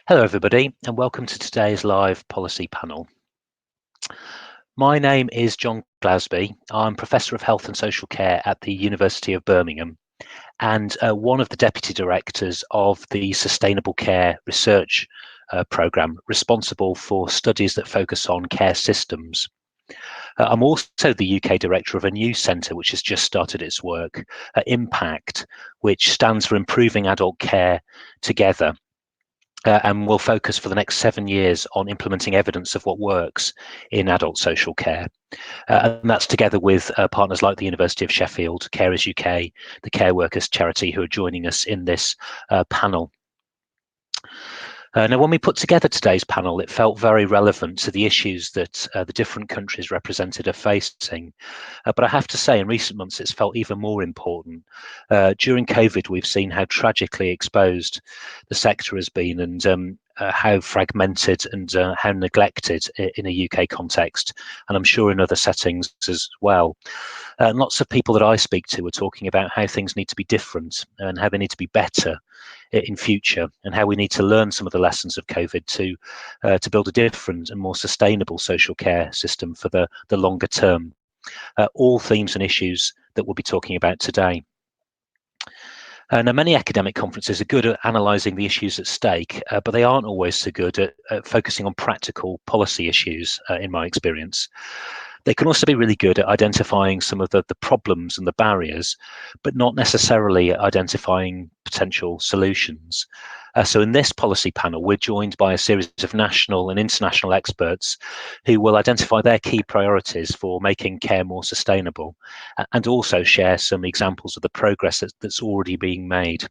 Hello everybody and welcome to today's live policy panel. My name is John Glasby. I'm Professor of Health and Social Care at the University of Birmingham and one of the Deputy Directors of the Sustainable Care Research Programme, responsible for studies that focus on care systems. I'm also the UK Director of a new centre which has just started its work, Impact, which stands for Improving Adult Care Together. And we'll focus for the next 7 years on implementing evidence of what works in adult social care. And that's together with partners like the University of Sheffield, Carers UK, the Care Workers charity, who are joining us in this panel. Now, when we put together today's panel, it felt very relevant to the issues that the different countries represented are facing. But I have to say, in recent months, it's felt even more important. During COVID, we've seen how tragically exposed the sector has been and how fragmented and how neglected in a UK context, and I'm sure in other settings as well. Lots of people that I speak to are talking about how things need to be different and how they need to be better in future, and how we need to learn some of the lessons of COVID to build a different and more sustainable social care system for the longer term. All themes and issues that we'll be talking about today. Now, many academic conferences are good at analysing the issues at stake, but they aren't always so good at focusing on practical policy issues, in my experience. They can also be really good at identifying some of the problems and the barriers, but not necessarily at identifying potential solutions. So in this policy panel, we're joined by a series of national and international experts who will identify their key priorities for making care more sustainable and also share some examples of the progress that's already being made.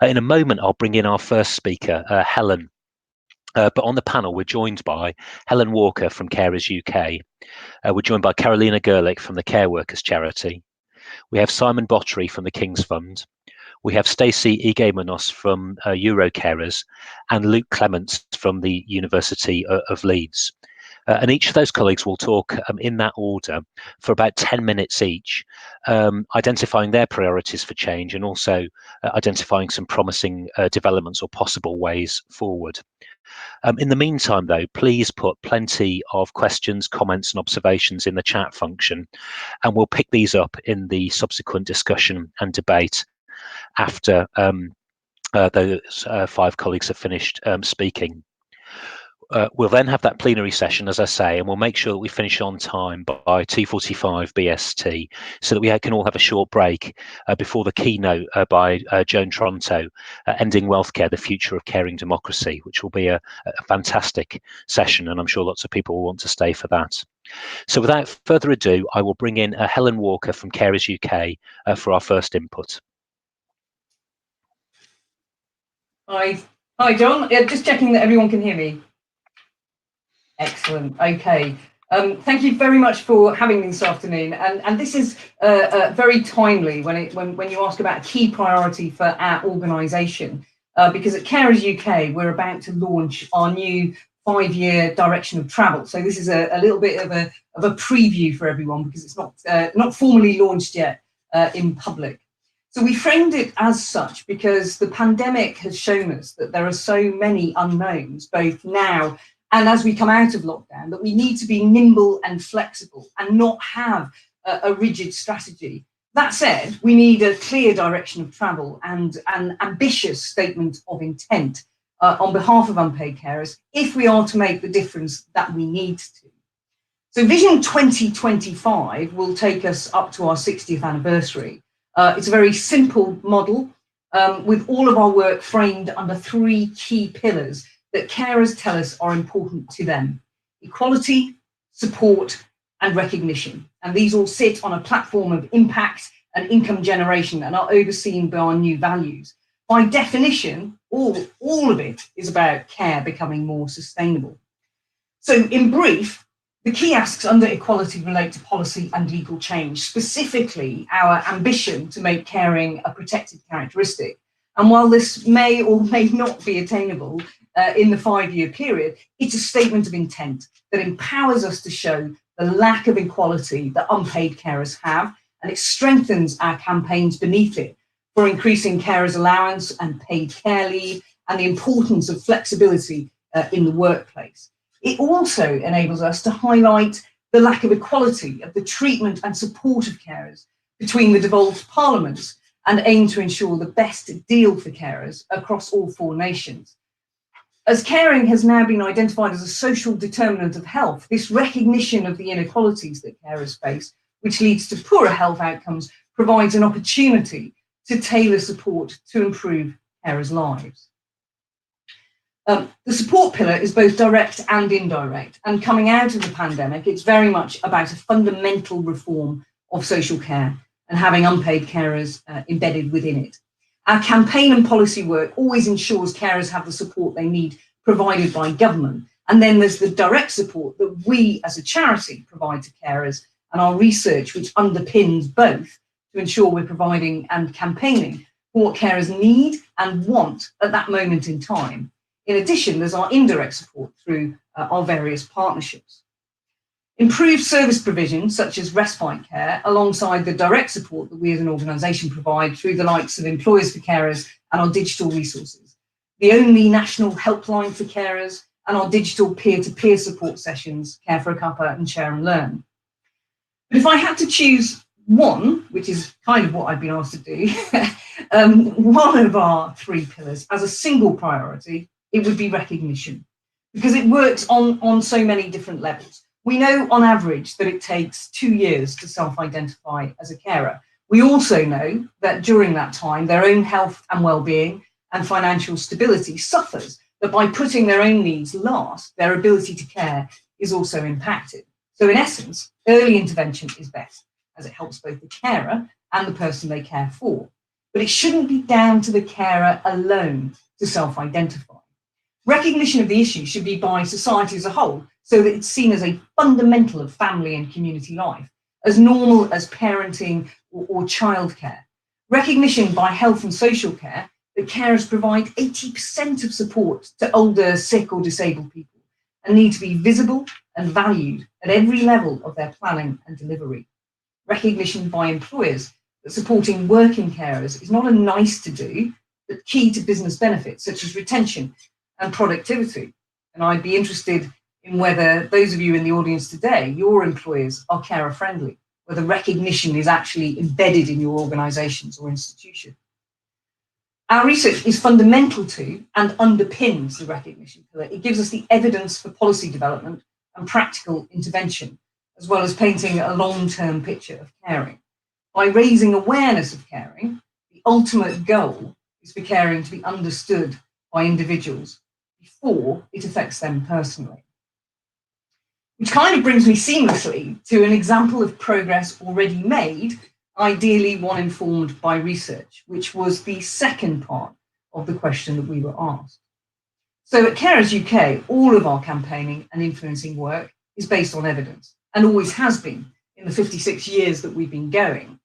In a moment, I'll bring in our first speaker, Helen. But on the panel, we're joined by Helen Walker from Carers UK. We're joined by Karolina Gerlich from the Care Workers charity. We have Simon Bottery from the King's Fund. We have Stecy Yghemonos from Eurocarers and Luke Clements from the University of Leeds. And each of those colleagues will talk in that order for about 10 minutes each, identifying their priorities for change and also identifying some promising developments or possible ways forward. In the meantime, though, please put plenty of questions, comments and observations in the chat function, and we'll pick these up in the subsequent discussion and debate after those 5 colleagues have finished speaking. We'll then have that plenary session, as I say, and we'll make sure that we finish on time by 2:45 BST, so that we can all have a short break before the keynote by Joan Tronto, Ending Wealth Care, the Future of Caring Democracy, which will be a fantastic session, and I'm sure lots of people will want to stay for that. So without further ado, I will bring in Helen Walker from Carers UK for our first input. Hi, John. Just checking that everyone can hear me. Excellent. Okay. Thank you very much for having me this afternoon. And this is very timely when you ask about a key priority for our organisation, because at Carers UK we're about to launch our new 5-year direction of travel. So this is a little bit of a preview for everyone, because it's not formally launched yet in public. So we framed it as such because the pandemic has shown us that there are so many unknowns, both now and as we come out of lockdown, that we need to be nimble and flexible and not have a rigid strategy. That said, we need a clear direction of travel and an ambitious statement of intent on behalf of unpaid carers if we are to make the difference that we need to. So Vision 2025 will take us up to our 60th anniversary. It's a very simple model with all of our work framed under 3 key pillars that carers tell us are important to them: equality, support, and recognition. And these all sit on a platform of impact and income generation and are overseen by our new values. By definition, all of it is about care becoming more sustainable. So in brief, the key asks under equality relate to policy and legal change, specifically our ambition to make caring a protected characteristic. And while this may or may not be attainable in the 5-year period, it's a statement of intent that empowers us to show the lack of equality that unpaid carers have, and it strengthens our campaigns beneath it for increasing carers allowance and paid care leave, and the importance of flexibility in the workplace. It also enables us to highlight the lack of equality of the treatment and support of carers between the devolved parliaments and aim to ensure the best deal for carers across all 4 nations. As caring has now been identified as a social determinant of health, this recognition of the inequalities that carers face, which leads to poorer health outcomes, provides an opportunity to tailor support to improve carers' lives. The support pillar is both direct and indirect, and coming out of the pandemic, it's very much about a fundamental reform of social care and having unpaid carers embedded within it. Our campaign and policy work always ensures carers have the support they need provided by government. And then there's the direct support that we as a charity provide to carers, and our research which underpins both to ensure we're providing and campaigning for what carers need and want at that moment in time. In addition, there's our indirect support through our various partnerships. Improved service provision, such as respite care, alongside the direct support that we as an organisation provide through the likes of Employers for Carers and our digital resources, the only national helpline for carers, and our digital peer-to-peer support sessions, Care for a Cuppa and Share and Learn. But if I had to choose one, which is kind of what I've been asked to do, one of our 3 pillars as a single priority, it would be recognition, because it works on so many different levels. We know on average that it takes 2 years to self-identify as a carer. We also know that during that time, their own health and well-being and financial stability suffers, that by putting their own needs last, their ability to care is also impacted. So in essence, early intervention is best, as it helps both the carer and the person they care for. But it shouldn't be down to the carer alone to self-identify. Recognition of the issue should be by society as a whole, so that it's seen as a fundamental of family and community life, as normal as parenting or childcare. Recognition by health and social care that carers provide 80% of support to older, sick or disabled people and need to be visible and valued at every level of their planning and delivery. Recognition by employers that supporting working carers is not a nice to do, but key to business benefits such as retention and productivity. And I'd be interested in whether those of you in the audience today, your employers are carer friendly, whether recognition is actually embedded in your organisations or institution. Our research is fundamental to and underpins the recognition pillar. It gives us the evidence for policy development and practical intervention, as well as painting a long-term picture of caring. By raising awareness of caring, the ultimate goal is for caring to be understood by individuals before it affects them personally. Which kind of brings me seamlessly to an example of progress already made, ideally one informed by research, which was the second part of the question that we were asked. So at Carers UK, all of our campaigning and influencing work is based on evidence, and always has been in the 56 years that we've been going.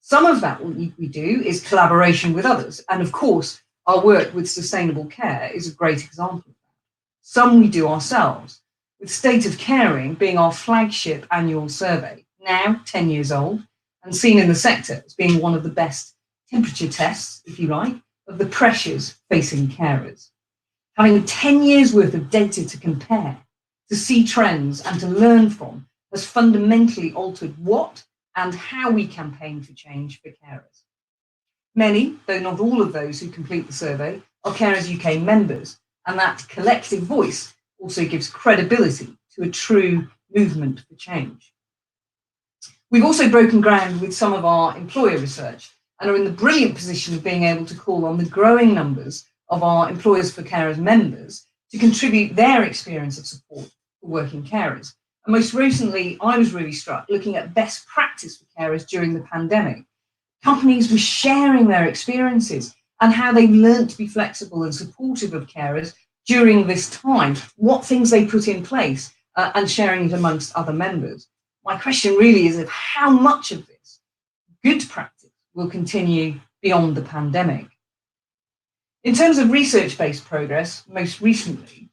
Some of that we do is collaboration with others, and of course, our work with sustainable care is a great example of that. Some we do ourselves, with State of Caring being our flagship annual survey, now 10 years old, and seen in the sector as being one of the best temperature tests, if you like, of the pressures facing carers. Having 10 years worth of data to compare, to see trends and to learn from has fundamentally altered what and how we campaign for change for carers. Many, though not all of those who complete the survey, are Carers UK members, and that collective voice also gives credibility to a true movement for change. We've also broken ground with some of our employer research and are in the brilliant position of being able to call on the growing numbers of our Employers for Carers members to contribute their experience of support for working carers. And most recently, I was really struck looking at best practice for carers during the pandemic. Companies were sharing their experiences and how they learned to be flexible and supportive of carers during this time, what things they put in place, and sharing it amongst other members. My question really is of how much of this good practice will continue beyond the pandemic. In terms of research-based progress, most recently,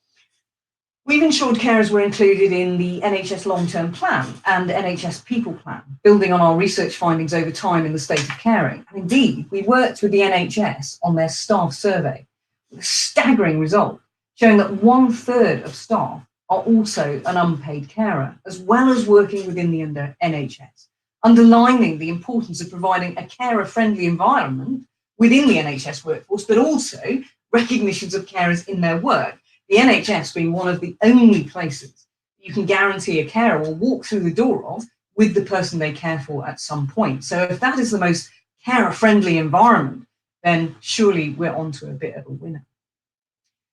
we've ensured carers were included in the NHS Long-Term Plan and NHS People Plan, building on our research findings over time in the State of Caring. And indeed, we worked with the NHS on their staff survey, with a staggering result, showing that 1/3 of staff are also an unpaid carer, as well as working within the NHS, underlining the importance of providing a carer-friendly environment within the NHS workforce, but also recognitions of carers in their work, the NHS being one of the only places you can guarantee a carer will walk through the door of with the person they care for at some point. So if that is the most carer-friendly environment, then surely we're onto a bit of a winner.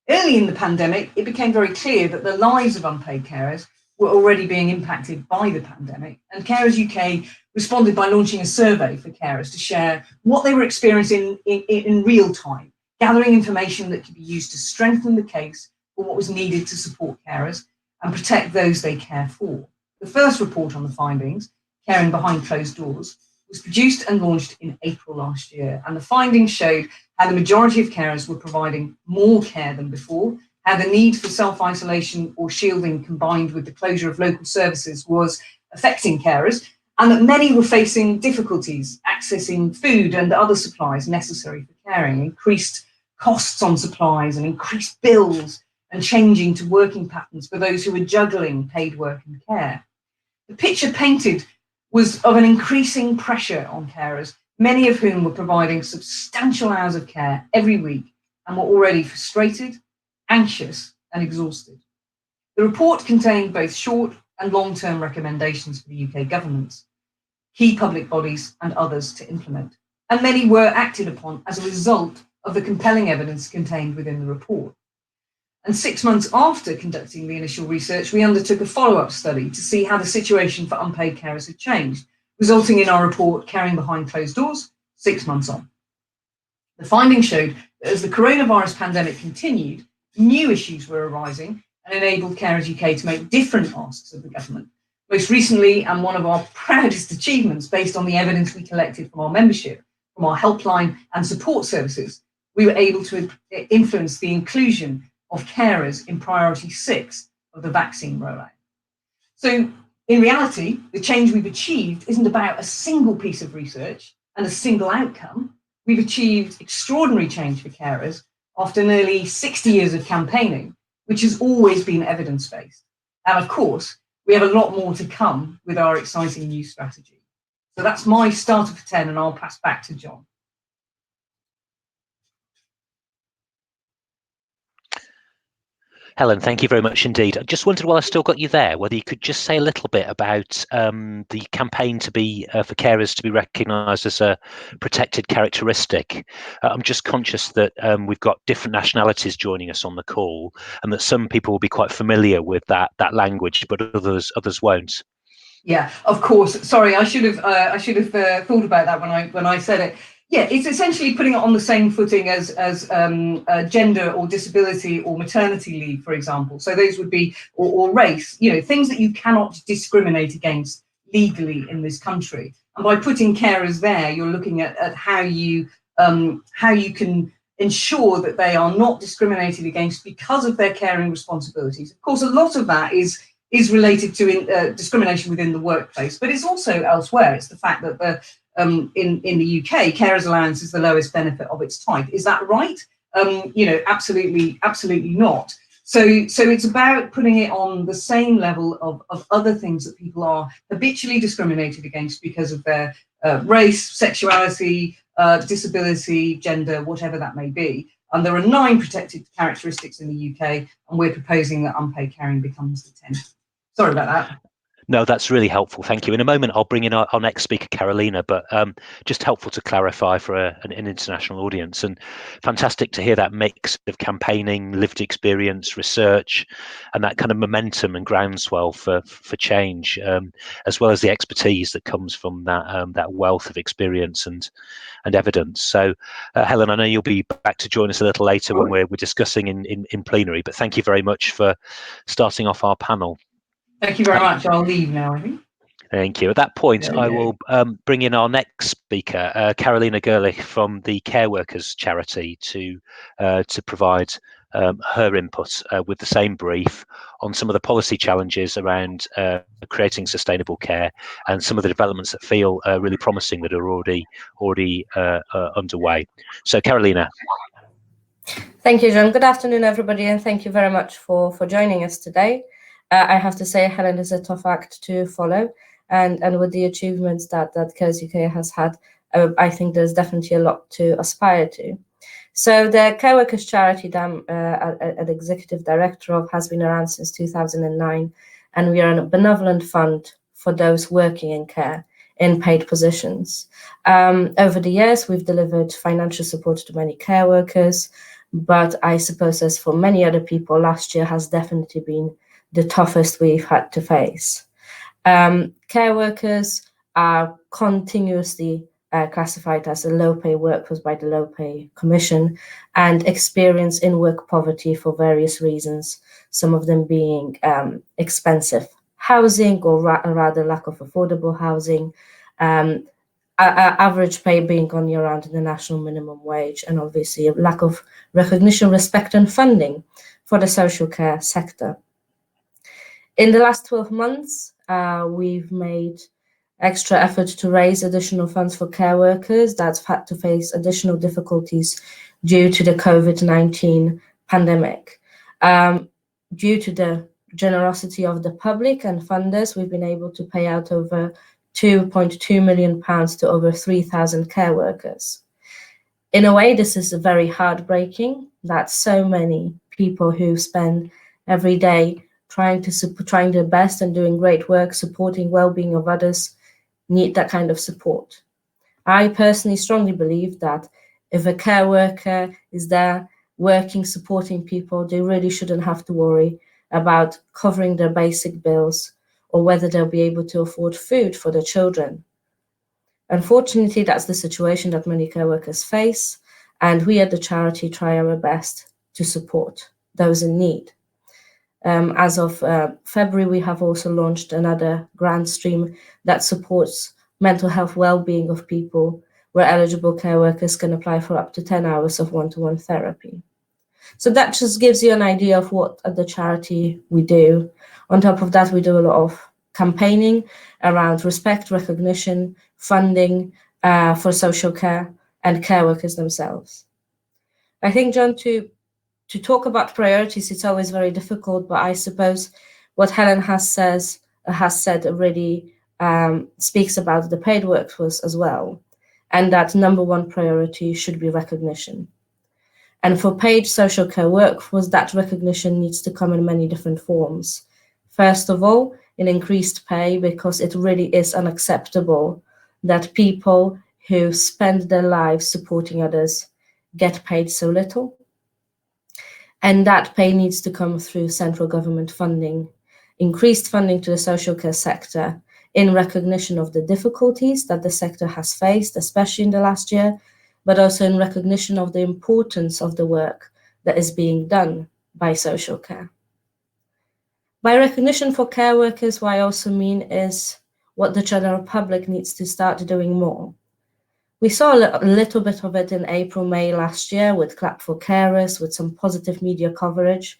Early in the pandemic, it became very clear that the lives of unpaid carers were already being impacted by the pandemic, and Carers UK responded by launching a survey for carers to share what they were experiencing in real time, gathering information that could be used to strengthen the case for what was needed to support carers and protect those they care for. The first report on the findings, Caring Behind Closed Doors, was produced and launched in April last year, and the findings showed how the majority of carers were providing more care than before, how the need for self-isolation or shielding combined with the closure of local services was affecting carers, and that many were facing difficulties accessing food and other supplies necessary for caring, increased costs on supplies and increased bills, and changing to working patterns for those who were juggling paid work and care. The picture painted was of an increasing pressure on carers, many of whom were providing substantial hours of care every week and were already frustrated, anxious, and exhausted. The report contained both short and long-term recommendations for the UK government, key public bodies, and others to implement, and many were acted upon as a result of the compelling evidence contained within the report. And 6 months after conducting the initial research, we undertook a follow-up study to see how the situation for unpaid carers had changed, resulting in our report, Caring Behind Closed Doors, 6 months on. The findings showed that as the coronavirus pandemic continued, new issues were arising and enabled Carers UK to make different asks of the government. Most recently, and one of our proudest achievements based on the evidence we collected from our membership, from our helpline and support services, we were able to influence the inclusion of carers in priority 6 of the vaccine rollout. So in reality, the change we've achieved isn't about a single piece of research and a single outcome. We've achieved extraordinary change for carers after nearly 60 years of campaigning, which has always been evidence-based. And of course, we have a lot more to come with our exciting new strategy. So that's my starter for 10, and I'll pass back to John. Helen, thank you very much indeed. I just wondered, while I still got you there, whether you could just say a little bit about the campaign to be for carers to be recognised as a protected characteristic. I'm just conscious that we've got different nationalities joining us on the call, and that some people will be quite familiar with that language, but others won't. Yeah, of course. Sorry, I should have thought about that when I said it. Yeah, it's essentially putting it on the same footing as gender or disability or maternity leave, for example. So those would be, or race, things that you cannot discriminate against legally in this country. And by putting carers there, you're looking at how you can ensure that they are not discriminated against because of their caring responsibilities. Of course, a lot of that is related to discrimination within the workplace, but it's also elsewhere. It's the fact that in the UK, carers allowance is the lowest benefit of its type. Is that right? Absolutely not. So it's about putting it on the same level of other things that people are habitually discriminated against because of their race, sexuality, disability, gender, whatever that may be. And there are 9 protected characteristics in the UK, and we're proposing that unpaid caring becomes the 10th. Sorry about that. No, that's really helpful. Thank you. In a moment, I'll bring in our next speaker, Karolina, but just helpful to clarify for an international audience. And fantastic to hear that mix of campaigning, lived experience, research, and that kind of momentum and groundswell for change, as well as the expertise that comes from that wealth of experience and evidence. So, Helen, I know you'll be back to join us a little later when we're discussing in plenary, but thank you very much for starting off our panel. Thank you very much. I'll leave now, I think. Thank you. At that point, I will bring in our next speaker, Karolina Gerlich from the Care Workers charity, to provide her input with the same brief on some of the policy challenges around creating sustainable care and some of the developments that feel really promising that are already underway. So, Karolina. Thank you, John. Good afternoon, everybody, and thank you very much for joining us today. I have to say, Helen is a tough act to follow, and with the achievements that Carers UK has had, I think there's definitely a lot to aspire to. So the Care Workers charity that I'm an executive director of has been around since 2009, and we are a benevolent fund for those working in care in paid positions. Over the years, we've delivered financial support to many care workers, but I suppose as for many other people, last year has definitely been the toughest we've had to face. Care workers are continuously classified as a low-pay workforce by the Low Pay Commission and experience in-work poverty for various reasons, some of them being expensive housing or rather lack of affordable housing, average pay being only around the national minimum wage, and obviously a lack of recognition, respect and funding for the social care sector. In the last 12 months, we've made extra effort to raise additional funds for care workers that's had to face additional difficulties due to the COVID-19 pandemic. Due to the generosity of the public and funders, we've been able to pay out over £2.2 million to over 3,000 care workers. In a way, this is very heartbreaking that so many people who spend every day trying their best and doing great work, supporting well-being of others, need that kind of support. I personally strongly believe that if a care worker is there working, supporting people, they really shouldn't have to worry about covering their basic bills or whether they'll be able to afford food for their children. Unfortunately, that's the situation that many care workers face, and we at the charity try our best to support those in need. As of February, we have also launched another grant stream that supports mental health well-being of people, where eligible care workers can apply for up to 10 hours of one-to-one therapy. So that just gives you an idea of what at the charity we do. On top of that, we do a lot of campaigning around respect, recognition, funding for social care and care workers themselves. I think, John, to talk about priorities, it's always very difficult, but I suppose what Helen has said already speaks about the paid workforce as well, and that number one priority should be recognition. And for paid social care workforce, that recognition needs to come in many different forms. First of all, in increased pay, because it really is unacceptable that people who spend their lives supporting others get paid so little. And that pay needs to come through central government funding, increased funding to the social care sector in recognition of the difficulties that the sector has faced, especially in the last year, but also in recognition of the importance of the work that is being done by social care. By recognition for care workers, what I also mean is what the general public needs to start doing more. We saw a little bit of it in April, May last year with Clap for Carers, with some positive media coverage.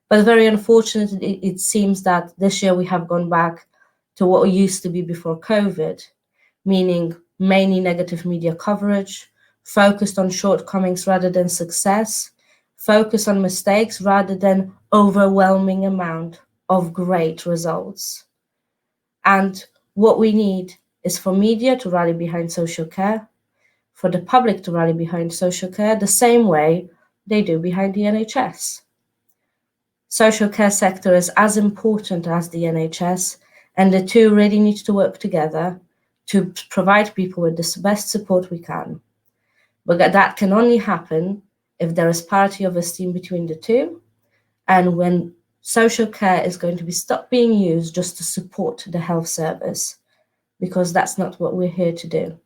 But very unfortunately, it seems that this year we have gone back to what used to be before COVID, meaning mainly negative media coverage, focused on shortcomings rather than success, focused on mistakes rather than overwhelming amount of great results. And what we need is for media to rally behind social care, for the public to rally behind social care the same way they do behind the NHS. Social care sector is as important as the NHS, and the two really need to work together to provide people with the best support we can. But that can only happen if there is parity of esteem between the two, and when social care is going to be stopped being used just to support the health service, because that's not what we're here to do.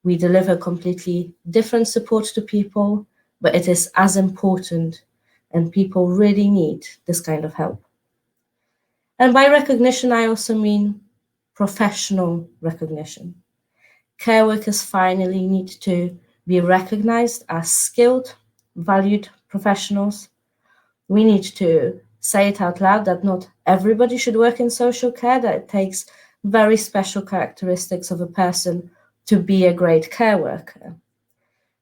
We deliver completely different support to people, but it is as important, and people really need this kind of help. And by recognition, I also mean professional recognition. Care workers finally need to be recognized as skilled, valued professionals. We need to say it out loud that not everybody should work in social care, that it takes very special characteristics of a person to be a great care worker.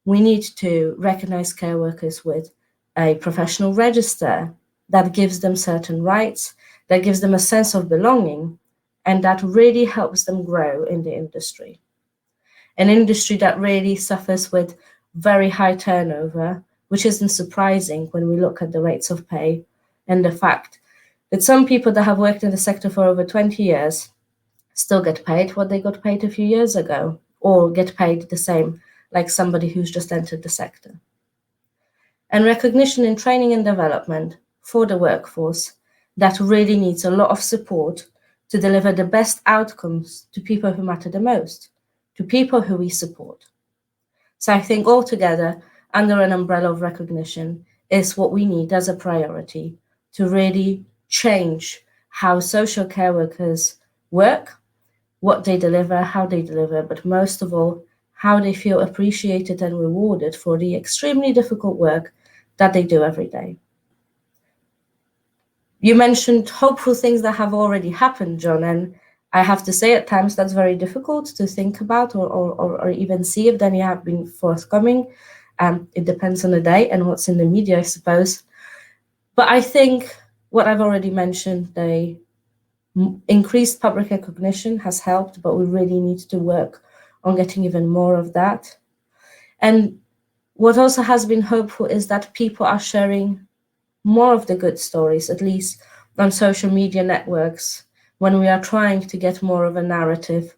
we need to recognise care workers with a professional register that gives them certain rights, that gives them a sense of belonging, and that really helps them grow in the industry. An industry that really suffers with very high turnover, which isn't surprising when we look at the rates of pay and the fact that some people that have worked in the sector for over 20 years still get paid what they got paid a few years ago, or get paid the same like somebody who's just entered the sector. And recognition in training and development for the workforce that really needs a lot of support to deliver the best outcomes to people who matter the most, to people who we support. So I think altogether, under an umbrella of recognition, is what we need as a priority to really change how social care workers work, what they deliver, how they deliver, but most of all, how they feel appreciated and rewarded for the extremely difficult work that they do every day. You mentioned hopeful things that have already happened, John, and I have to say at times that's very difficult to think about or even see if any have been forthcoming. It depends on the day and what's in the media, I suppose. But I think what I've already mentioned, the increased public recognition has helped, but we really need to work on getting even more of that. And what also has been hopeful is that people are sharing more of the good stories, at least on social media networks, when we are trying to get more of a narrative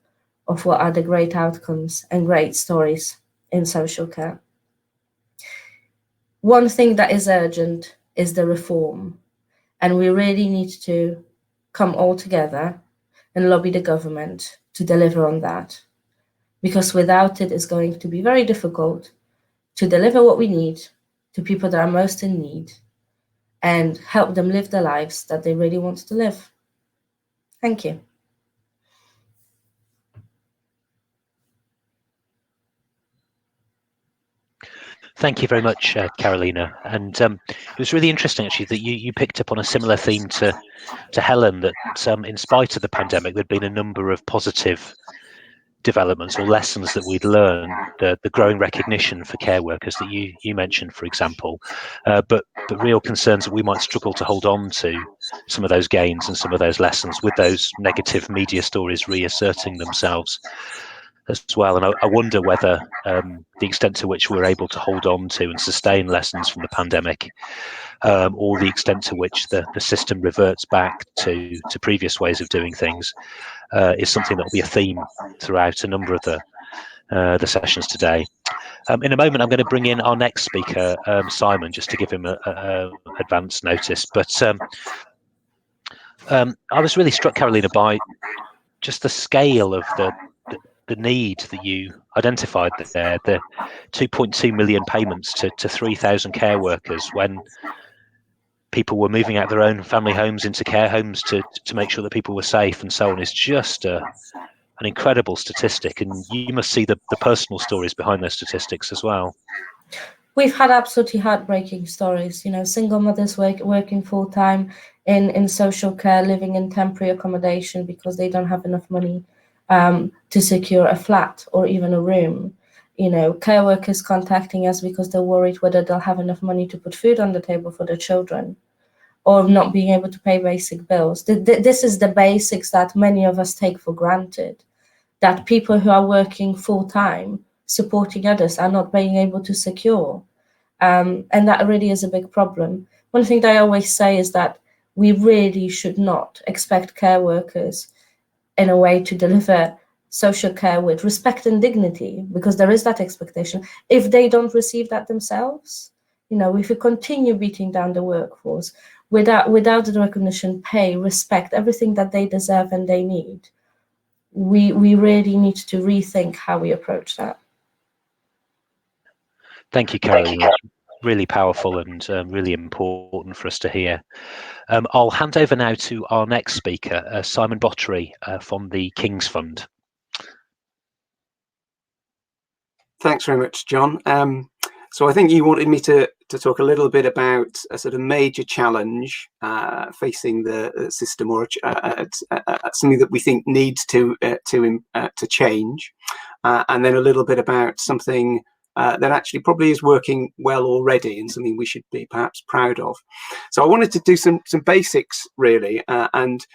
of what are the great outcomes and great stories in social care. One thing that is urgent is the reform, and we really need to come all together and lobby the government to deliver on that, because without it, it's going to be very difficult to deliver what we need to people that are most in need and help them live the lives that they really want to live. Thank you. Thank you very much, Karolina. And it was really interesting, actually, that you picked up on a similar theme to Helen, that in spite of the pandemic, there'd been a number of positive developments or lessons that we'd learned, the growing recognition for care workers that you mentioned, for example, but real concerns that we might struggle to hold on to some of those gains and some of those lessons with those negative media stories reasserting themselves as well. And I wonder whether the extent to which we're able to hold on to and sustain lessons from the pandemic, or the extent to which the system reverts back to previous ways of doing things, is something that will be a theme throughout a number of the sessions today. In a moment, I'm going to bring in our next speaker, Simon, just to give him a advance notice. But I was really struck, Karolina, by just the scale of the need that you identified there, the 2.2 million payments to 3,000 care workers when people were moving out their own family homes into care homes to make sure that people were safe and so on, is just an incredible statistic. And you must see the personal stories behind those statistics as well. We've had absolutely heartbreaking stories, single mothers working full time in social care, living in temporary accommodation because they don't have enough money to secure a flat or even a room. Care workers contacting us because they're worried whether they'll have enough money to put food on the table for their children, or not being able to pay basic bills. This is the basics that many of us take for granted, that people who are working full time, supporting others, are not being able to secure. And that really is a big problem. One thing that I always say is that we really should not expect care workers in a way to deliver social care with respect and dignity, because there is that expectation. If they don't receive that themselves, if we continue beating down the workforce without the recognition, pay, respect, everything that they deserve and they need, we really need to rethink how we approach that. Thank you, Karolina. Really powerful and really important for us to hear. I'll hand over now to our next speaker, Simon Bottery from the King's Fund. Thanks very much, John. So I think you wanted me to talk a little bit about a sort of major challenge facing the system, or something that we think needs to change, and then a little bit about something that actually probably is working well already, and something we should be perhaps proud of. So I wanted to do some basics really, and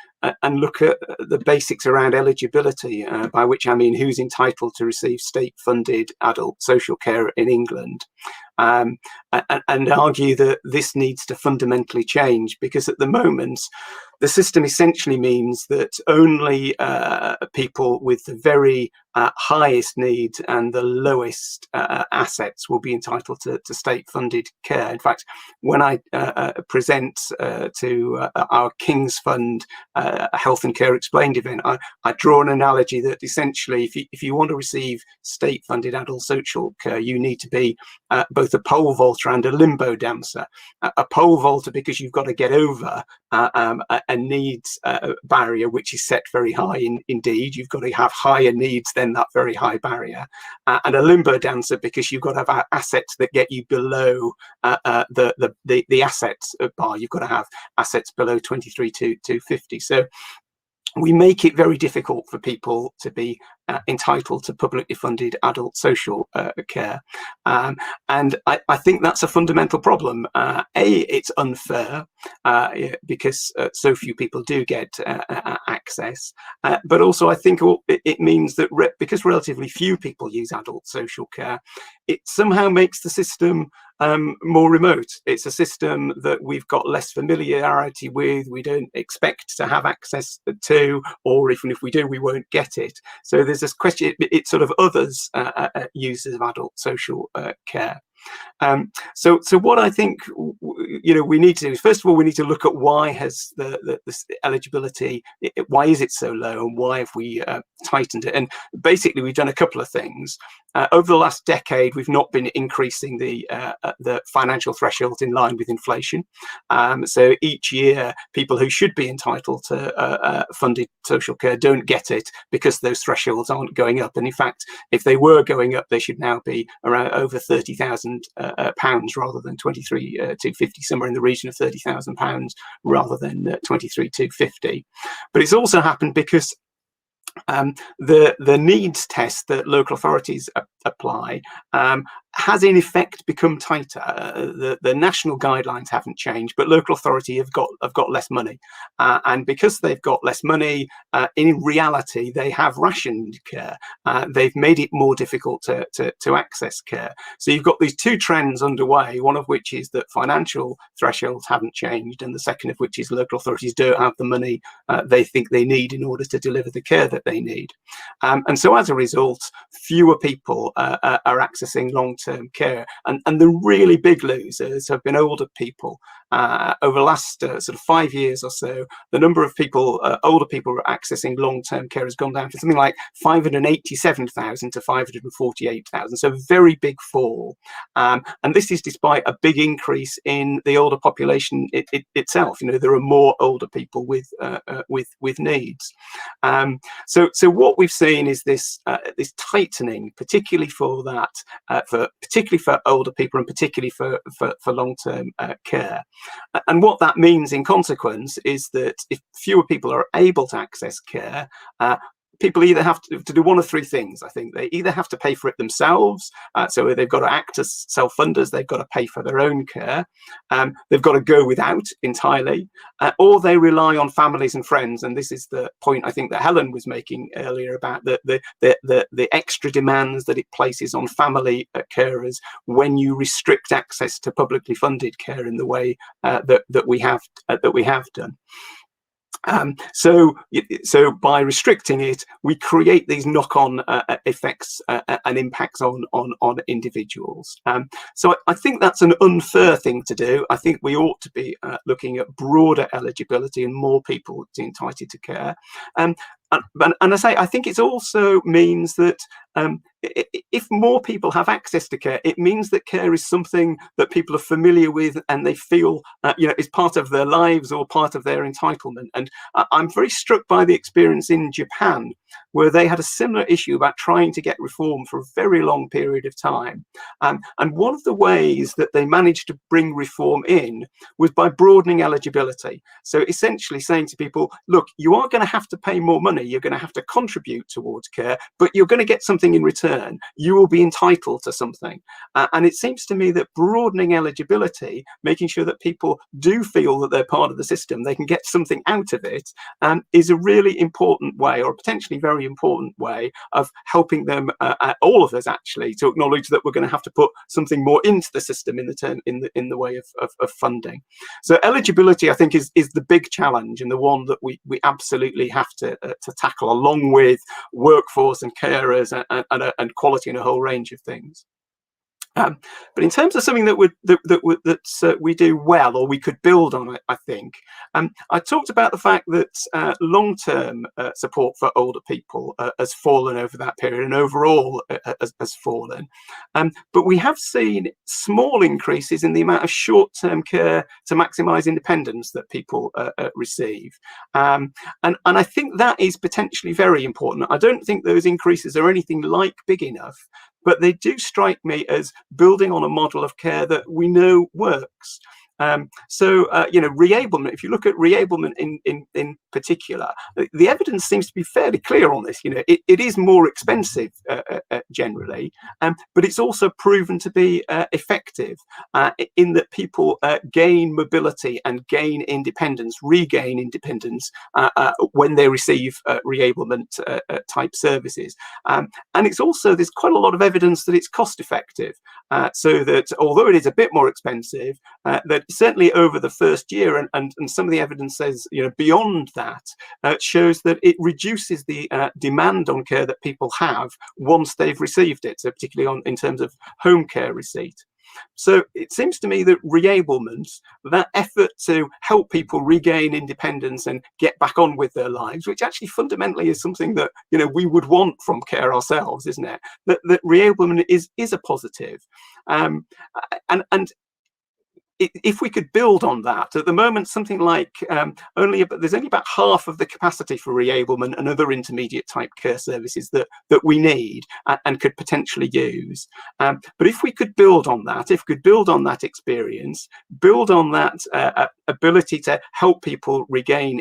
look at the basics around eligibility, by which I mean who's entitled to receive state-funded adult social care in England, and argue that this needs to fundamentally change, because at the moment the system essentially means that only people with the very highest needs and the lowest assets will be entitled to state-funded care. In fact, when I present to our King's Fund Health and Care Explained event, I draw an analogy that essentially if you want to receive state-funded adult social care, you need to be both a pole vaulter and a limbo dancer. A pole vaulter because you've got to get over a needs barrier which is set very high indeed. You've got to have higher needs than that very high barrier, and a limbo dancer because you've got to have assets that get you below the assets bar. You've got to have assets below 23,250. So we make it very difficult for people to be entitled to publicly funded adult social care, and I think that's a fundamental problem. It's unfair because so few people do get access, but also I think it means that because relatively few people use adult social care, it somehow makes the system more remote. It's a system that we've got less familiarity with, we don't expect to have access to, or even if we do, we won't get it. So there's this question, it's sort of others users of adult social care. So what I think we need to do is, first of all, we need to look at why has the eligibility, why is it so low, and why have we tightened it? And basically we've done a couple of things. Over the last decade, we've not been increasing the financial thresholds in line with inflation. So each year, people who should be entitled to funded social care don't get it because those thresholds aren't going up. And in fact, if they were going up, they should now be around over £30,000 rather than 23,250, somewhere in the region of £30,000 rather than 23,250. But it's also happened because the needs test that local authorities apply has in effect become tighter. The national guidelines haven't changed, but local authority have got less money, and because they've got less money, in reality they have rationed care. They've made it more difficult to access care. So you've got these two trends underway, one of which is that financial thresholds haven't changed, and the second of which is local authorities don't have the money they think they need in order to deliver the care that they need. And so as a result, fewer people are accessing long-term care, and the really big losers have been older people. Over the last sort of 5 years or so, the number of people, older people accessing long-term care has gone down from something like 587,000 to 548,000, so a very big fall. And this is despite a big increase in the older population itself. There are more older people with needs. So what we've seen is this tightening, particularly for older people, and particularly for long-term care. And what that means in consequence is that if fewer people are able to access care, people either have to do one of three things. I think they either have to pay for it themselves, so they've got to act as self-funders, they've got to pay for their own care, they've got to go without entirely, or they rely on families and friends. And this is the point I think that Helen was making earlier about the extra demands that it places on family carers when you restrict access to publicly funded care in the way that we have done. So by restricting it, we create these knock-on effects and impacts on individuals. So I think that's an unfair thing to do. I think we ought to be looking at broader eligibility and more people entitled to care. And I say, I think it also means that if more people have access to care, it means that care is something that people are familiar with and they feel is part of their lives or part of their entitlement. And I'm very struck by the experience in Japan, where they had a similar issue about trying to get reform for a very long period of time. And one of the ways that they managed to bring reform in was by broadening eligibility. So essentially saying to people, look, you are going to have to pay more money, you're going to have to contribute towards care, but you're going to get something in return. You will be entitled to something. And it seems to me that broadening eligibility, making sure that people do feel that they're part of the system, they can get something out of it, is a really important way, or a potentially very important way, of helping them, all of us actually, to acknowledge that we're going to have to put something more into the system in the way of funding. So eligibility, I think, is the big challenge, and the one that we absolutely have to tackle, along with workforce and carers and quality and a whole range of things. But in terms of something that we do well, or we could build on it, I think, I talked about the fact that long-term support for older people has fallen over that period, and overall has fallen. But we have seen small increases in the amount of short-term care to maximise independence that people receive. And I think that is potentially very important. I don't think those increases are anything like big enough, but they do strike me as building on a model of care that we know works. Reablement, if you look at reablement in particular, the evidence seems to be fairly clear on this. It is more expensive generally, but it's also proven to be effective in that people gain mobility and gain independence, regain independence when they receive reablement type services. And it's also, there's quite a lot of evidence that it's cost effective, so that although it is a bit more expensive, that certainly over the first year, and some of the evidence says, beyond that, shows that it reduces the demand on care that people have once they've received it, so particularly in terms of home care receipt. So it seems to me that reablement, that effort to help people regain independence and get back on with their lives, which actually fundamentally is something that we would want from care ourselves, isn't it? That reablement is a positive, and if we could build on that. At the moment, something like there's only about half of the capacity for reablement and other intermediate type care services that we need and could potentially use. But if we could build on that, experience, build on that ability to help people regain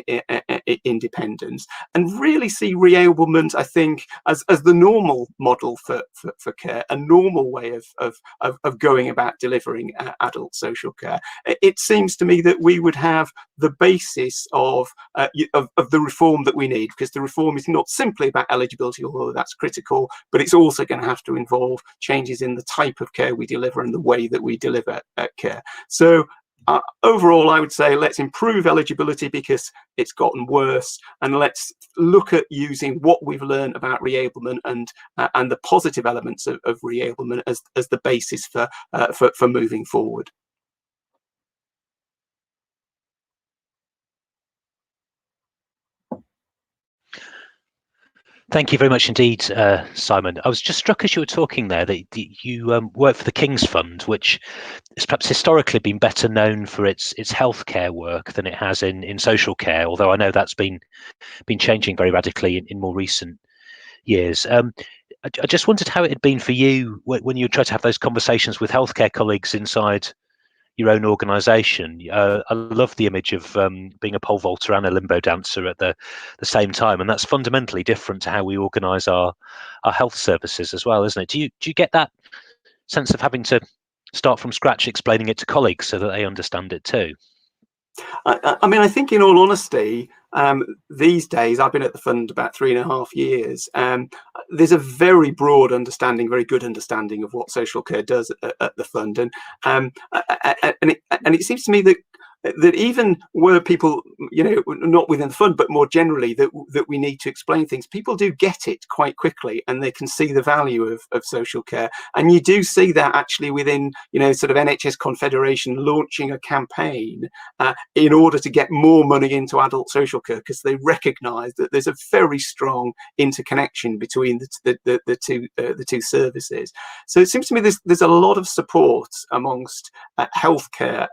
independence, and really see reablement, I think, as the normal model for care, a normal way of going about delivering adult social care. It seems to me that we would have the basis of the reform that we need, because the reform is not simply about eligibility, although that's critical, but it's also going to have to involve changes in the type of care we deliver and the way that we deliver care. So overall, I would say let's improve eligibility because it's gotten worse, and let's look at using what we've learned about reablement and the positive elements of reablement as the basis for moving forward. Thank you very much indeed, Simon. I was just struck as you were talking there that you work for the King's Fund, which has perhaps historically been better known for its healthcare work than it has in social care, although I know that's been changing very radically in more recent years. I just wondered how it had been for you when you tried to have those conversations with healthcare colleagues inside your own organisation. I love the image of being a pole vaulter and a limbo dancer at the same time, and that's fundamentally different to how we organise our health services as well, isn't it? Do you get that sense of having to start from scratch explaining it to colleagues so that they understand it too? I mean, I think in all honesty, these days, I've been at the fund about 3.5 years. There's a very broad understanding, very good understanding of what social care does at the fund, and it seems to me that even were people, not within the fund, but more generally, that we need to explain things, people do get it quite quickly, and they can see the value of social care. And you do see that actually within, sort of NHS Confederation launching a campaign in order to get more money into adult social care, because they recognise that there's a very strong interconnection between the two services. So it seems to me there's a lot of support amongst healthcare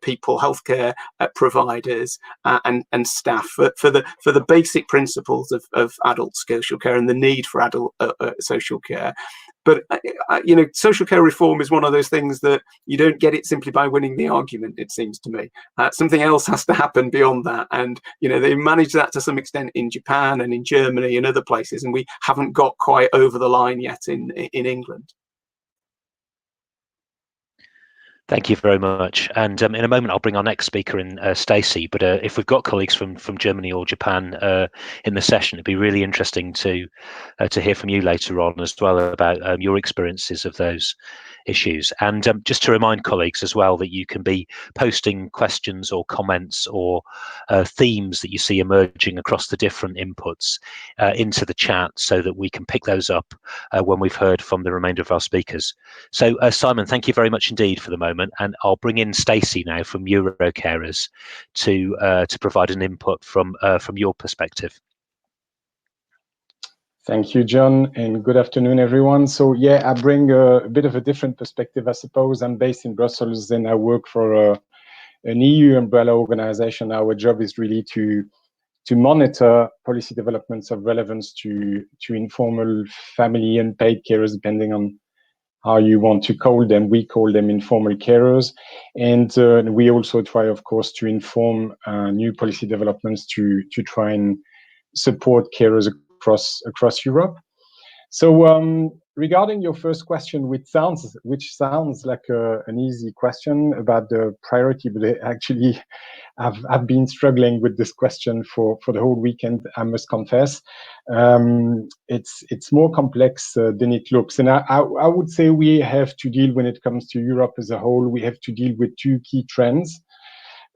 people people, healthcare providers, and staff for the basic principles of adult social care and the need for adult social care. But social care reform is one of those things that you don't get it simply by winning the argument, it seems to me. Something else has to happen beyond that, and they manage that to some extent in Japan and in Germany and other places, and we haven't got quite over the line yet in England. Thank you very much. And in a moment, I'll bring our next speaker in, Stecy. But if we've got colleagues from Germany or Japan in the session, it'd be really interesting to hear from you later on as well about your experiences of those issues. And just to remind colleagues as well that you can be posting questions or comments or themes that you see emerging across the different inputs into the chat, so that we can pick those up when we've heard from the remainder of our speakers. So Simon, thank you very much indeed for the moment, and I'll bring in Stecy now from Eurocarers to provide an input from your perspective. Thank you, John, and good afternoon, everyone. So yeah, I bring a bit of a different perspective, I suppose. I'm based in Brussels, and I work for an EU umbrella organization. Our job is really to monitor policy developments of relevance to informal, family, and paid carers, depending on how you want to call them. We call them informal carers. And we also try, of course, to inform new policy developments to try and support carers across Europe. So regarding your first question, which sounds like an easy question about the priority, but actually I've been struggling with this question for the whole weekend, I must confess. It's more complex than it looks. And I would say we have to deal, when it comes to Europe as a whole, we have to deal with two key trends.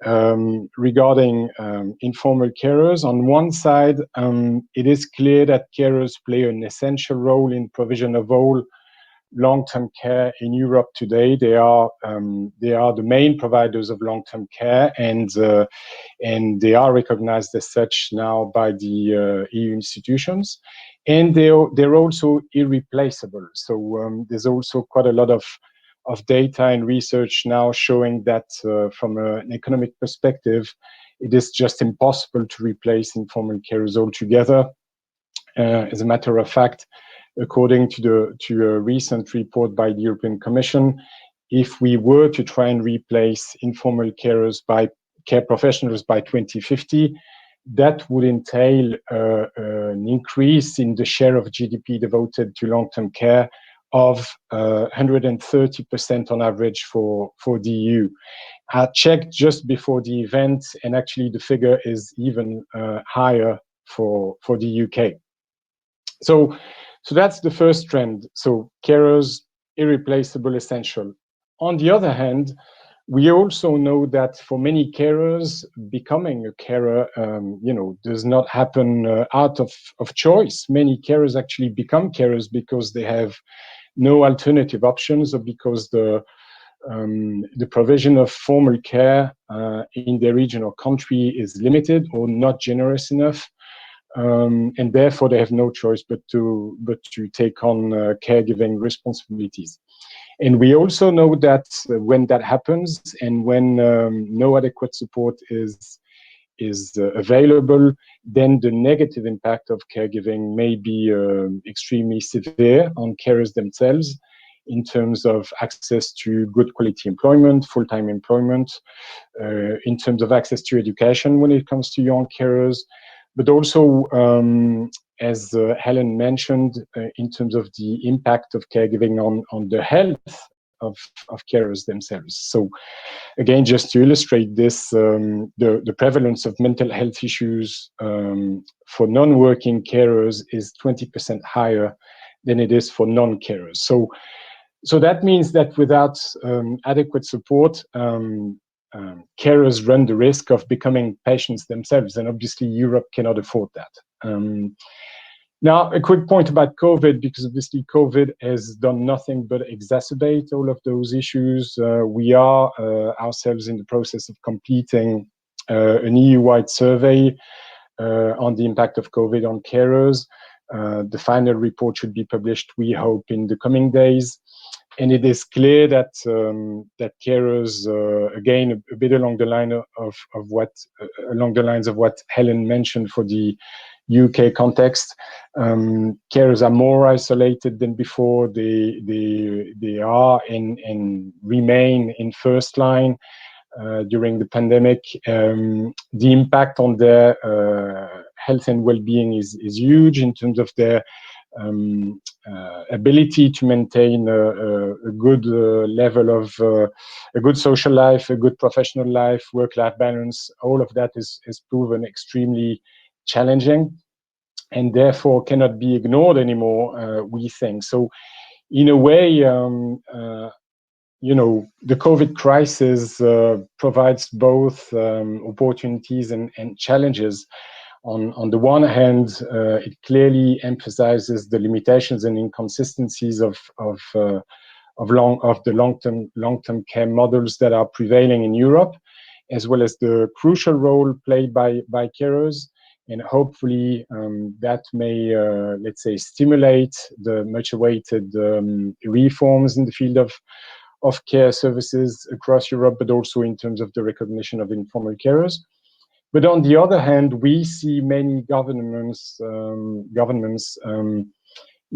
Regarding informal carers. On one side, it is clear that carers play an essential role in provision of all long-term care in Europe today. They are the main providers of long-term care, and they are recognized as such now by the EU institutions. And they're also irreplaceable. So there's also quite a lot of data and research now showing that from an economic perspective, it is just impossible to replace informal carers altogether. As a matter of fact, according to a recent report by the European Commission, if we were to try and replace informal carers by care professionals by 2050, that would entail an increase in the share of GDP devoted to long-term care of 130% on average for the EU. I checked just before the event, and actually the figure is even higher for the UK. So that's the first trend. So carers, irreplaceable, essential. On the other hand, we also know that for many carers, becoming a carer, does not happen out of choice. Many carers actually become carers because they have no alternative options, or because the provision of formal care in their region or country is limited or not generous enough, and therefore they have no choice but to take on caregiving responsibilities. And we also know that when that happens, and when no adequate support is available, then the negative impact of caregiving may be extremely severe on carers themselves, in terms of access to good quality employment, full-time employment, in terms of access to education when it comes to young carers, but also, as Helen mentioned, in terms of the impact of caregiving on the health of carers themselves. So again, just to illustrate this, the prevalence of mental health issues for non-working carers is 20% higher than it is for non-carers. So that means that without adequate support, carers run the risk of becoming patients themselves, and obviously Europe cannot afford that. Now, a quick point about COVID, because obviously COVID has done nothing but exacerbate all of those issues. We are ourselves in the process of completing an EU-wide survey on the impact of COVID on carers. The final report should be published, we hope, in the coming days. and it is clear that that carers, again, a bit along the line of what along the lines of what Helen mentioned for the UK context, carers are more isolated than before. They are and remain in first line during the pandemic. The impact on their health and well-being is huge in terms of their ability to maintain a good level of a good social life, a good professional life, work-life balance. All of that is proven extremely challenging, and therefore cannot be ignored anymore, we think. So in a way, you know, the COVID crisis provides both opportunities and challenges. On the one hand, it clearly emphasizes the limitations and inconsistencies of the long-term care models that are prevailing in Europe, as well as the crucial role played by carers. And hopefully that may, let's say, stimulate the much-awaited reforms in the field of care services across Europe, but also in terms of the recognition of informal carers. But on the other hand, we see many governments, you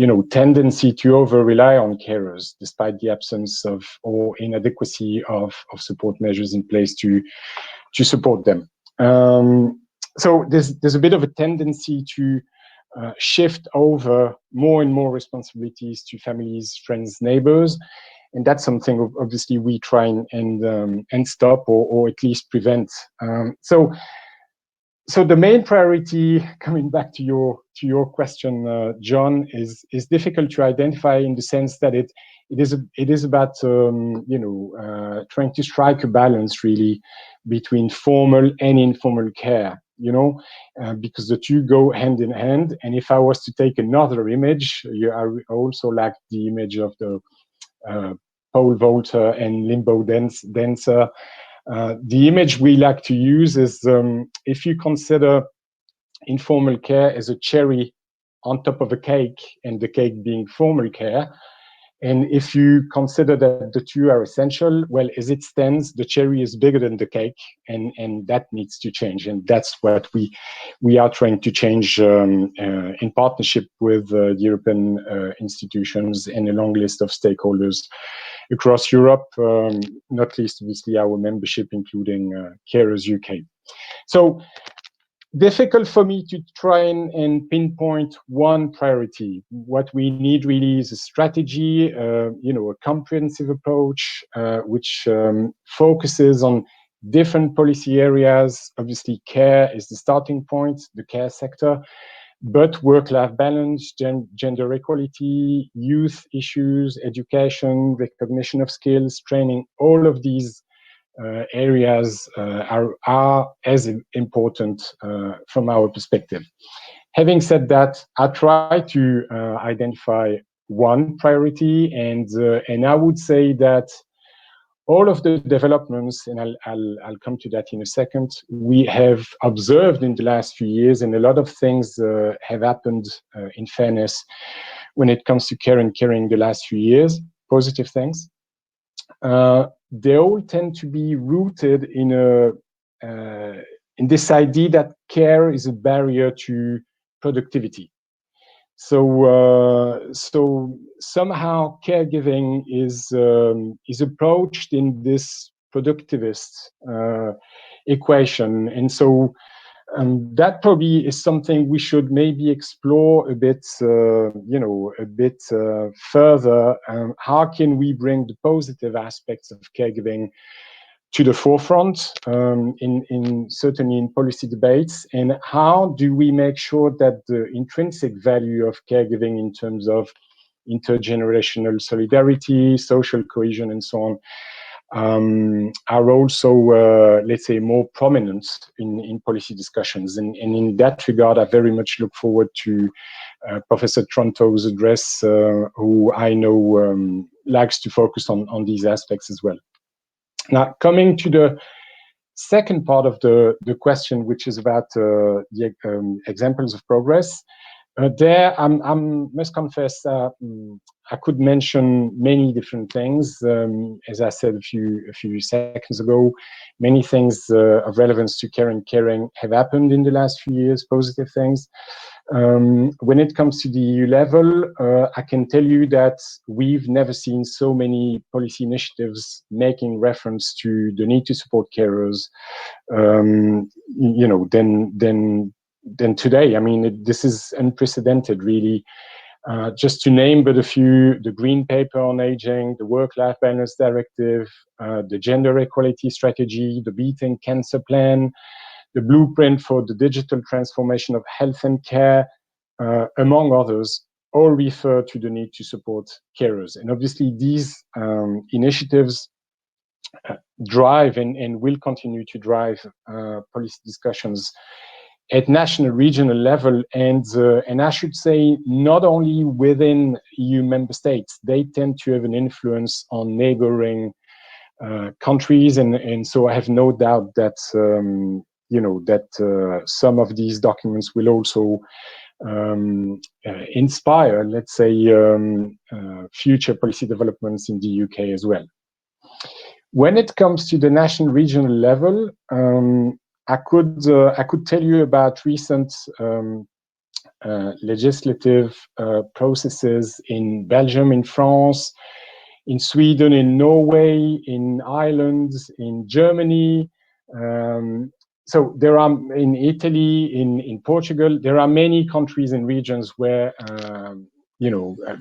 know, tendency to over-rely on carers, despite the absence of or inadequacy of support measures in place to support them. So there's a bit of a tendency to shift over more and more responsibilities to families, friends, neighbors, and that's something obviously we try and stop or at least prevent. So the main priority, coming back to your question, John, is difficult to identify in the sense that it is about you know, trying to strike a balance really between formal and informal care, you know, because the two go hand in hand. And if I was to take another image, I also like the image of the pole vaulter and limbo dancer. The image we like to use is if you consider informal care as a cherry on top of a cake, and the cake being formal care, and if you consider that the two are essential, well, as it stands, the cherry is bigger than the cake, and that needs to change, and that's what we are trying to change in partnership with the European institutions and a long list of stakeholders across Europe, not least obviously our membership, including Carers UK. So difficult for me to try and pinpoint one priority. What we need really is a strategy, you know, a comprehensive approach, which focuses on different policy areas. Obviously, care is the starting point, the care sector, but work-life balance, gender equality, youth issues, education, recognition of skills, training, all of these areas are as important from our perspective. Having said that, I try to identify one priority, and I would say that all of the developments, and I'll come to that in a second, we have observed in the last few years, and a lot of things have happened in fairness when it comes to care and caring the last few years, positive things. They all tend to be rooted in this idea that care is a barrier to productivity. So somehow caregiving is approached in this productivist equation, and so that probably is something we should maybe explore a bit, you know, a bit further. How can we bring the positive aspects of caregiving to the forefront, certainly in policy debates, and how do we make sure that the intrinsic value of caregiving in terms of intergenerational solidarity, social cohesion, and so on, are also, let's say, more prominent in policy discussions. And in that regard, I very much look forward to Professor Tronto's address, who I know likes to focus on these aspects as well. Now, coming to the second part of the question, which is about the examples of progress, There, I must confess, I could mention many different things. As I said a few seconds ago, many things of relevance to care and caring have happened in the last few years, positive things. When it comes to the EU level, I can tell you that we've never seen so many policy initiatives making reference to the need to support carers, than today. I mean, this is unprecedented, really. Just to name but a few: the Green Paper on Aging, the Work-Life Balance Directive, the Gender Equality Strategy, the Beating Cancer Plan, the Blueprint for the Digital Transformation of Health and Care, among others, all refer to the need to support carers. And obviously, these initiatives drive and will continue to drive policy discussions at national, regional level, and I should say not only within EU member states. They tend to have an influence on neighboring countries, and so I have no doubt that some of these documents will also inspire, let's say, future policy developments in the UK as well. When it comes to the national, regional level, I could tell you about recent legislative processes in Belgium, in France, in Sweden, in Norway, in Ireland, in Germany. So there are in Italy, in Portugal. There are many countries and regions where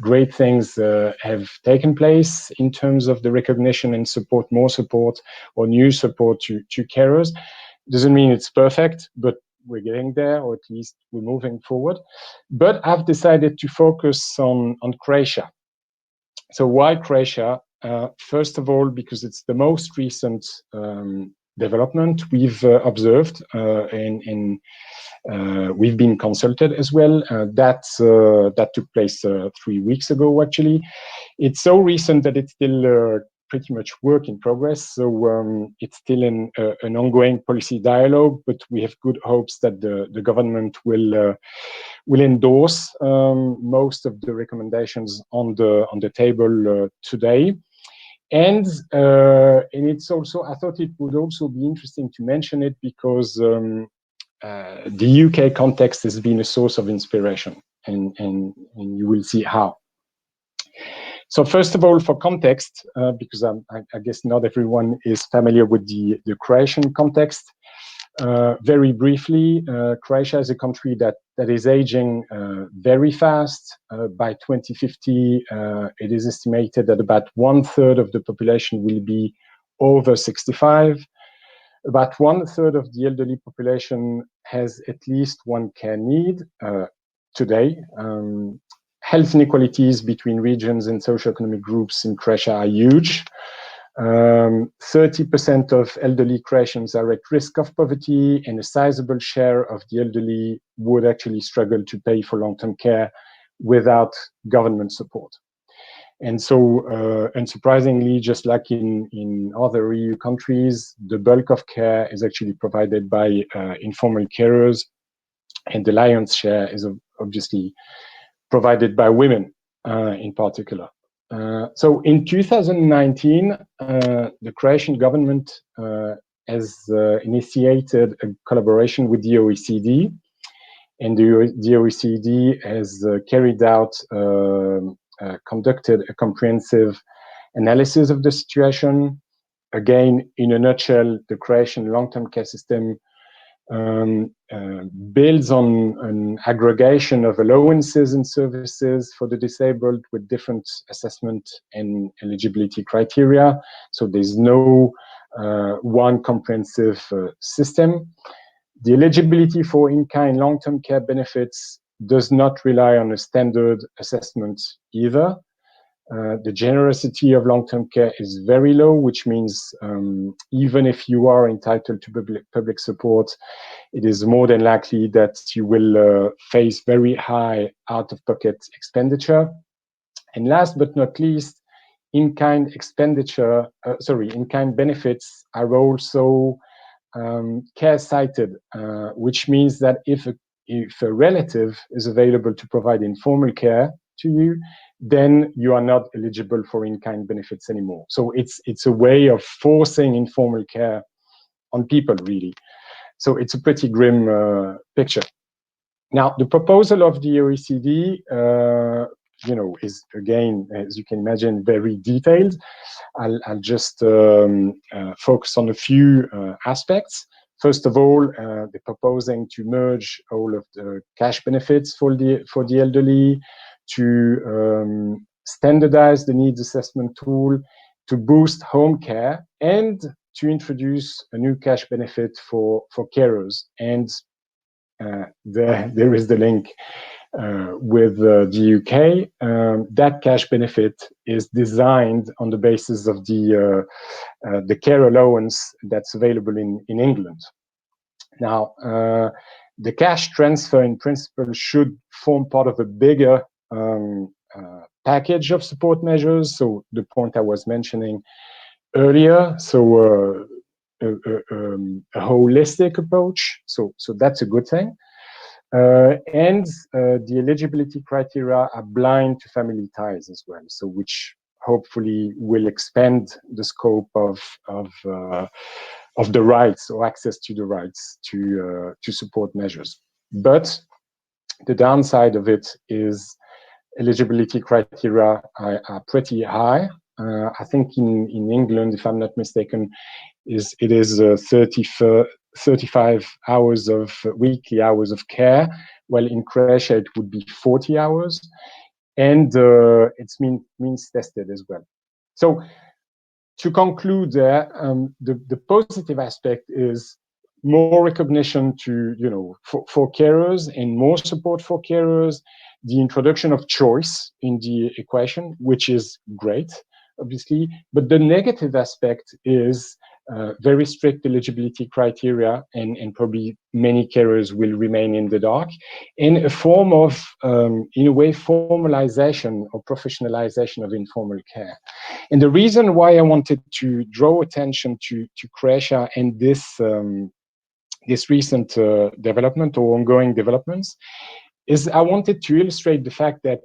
great things have taken place in terms of the recognition and support, more support or new support to carers. Doesn't mean it's perfect, but we're getting there, or at least we're moving forward. But I've decided to focus on Croatia. So why Croatia? First of all, because it's the most recent development we've observed, and we've been consulted as well. That took place 3 weeks ago, actually. It's so recent that it's still pretty much work in progress. So it's still an ongoing policy dialogue, but we have good hopes that the government will endorse most of the recommendations on the table today. And it's also, I thought it would also be interesting to mention it because the UK context has been a source of inspiration, and you will see how. So first of all, for context, because I guess not everyone is familiar with the Croatian context, very briefly, Croatia is a country that is aging very fast. By 2050, it is estimated that about 1/3 of the population will be over 65. About 1/3 of the elderly population has at least one care need today. Health inequalities between regions and socioeconomic groups in Croatia are huge. 30% of elderly Croatians are at risk of poverty, and a sizable share of the elderly would actually struggle to pay for long-term care without government support. And so, unsurprisingly, just like in other EU countries, the bulk of care is actually provided by informal carers, and the lion's share is obviously provided by women in particular. So in 2019, the Croatian government has initiated a collaboration with the OECD, and the OECD has carried out, conducted a comprehensive analysis of the situation. Again, in a nutshell, the Croatian long-term care system builds on an aggregation of allowances and services for the disabled with different assessment and eligibility criteria. So there's no one comprehensive system. The eligibility for in-kind long-term care benefits does not rely on a standard assessment either. The generosity of long-term care is very low, which means even if you are entitled to public support, it is more than likely that you will face very high out-of-pocket expenditure. And last but not least, in-kind benefits are also care-sighted, which means that if if a relative is available to provide informal care to you, then you are not eligible for in-kind benefits anymore. So it's a way of forcing informal care on people, really. So it's a pretty grim picture. Now, the proposal of the OECD, is, again, as you can imagine, very detailed. I'll just focus on a few aspects. First of all, they're proposing to merge all of the cash benefits for the elderly, to standardize the needs assessment tool, to boost home care, and to introduce a new cash benefit for carers. And there is the link with the UK. That cash benefit is designed on the basis of the care allowance that's available in England. Now, the cash transfer in principle should form part of a bigger package of support measures. So the point I was mentioning earlier, so a holistic approach. So that's a good thing. And the eligibility criteria are blind to family ties as well, so which hopefully will expand the scope of the rights, or access to the rights to support measures. But the downside of it is eligibility criteria are pretty high. I think in England, if I'm not mistaken, it is 35 hours of weekly hours of care, while in Croatia it would be 40 hours, and it's means tested as well. So to conclude there, the positive aspect is more recognition for carers and more support for carers, the introduction of choice in the equation, which is great, obviously, but the negative aspect is very strict eligibility criteria, and probably many carers will remain in the dark, in a form of, in a way, formalization or professionalization of informal care. And the reason why I wanted to draw attention to Croatia and this recent development or ongoing developments is I wanted to illustrate the fact that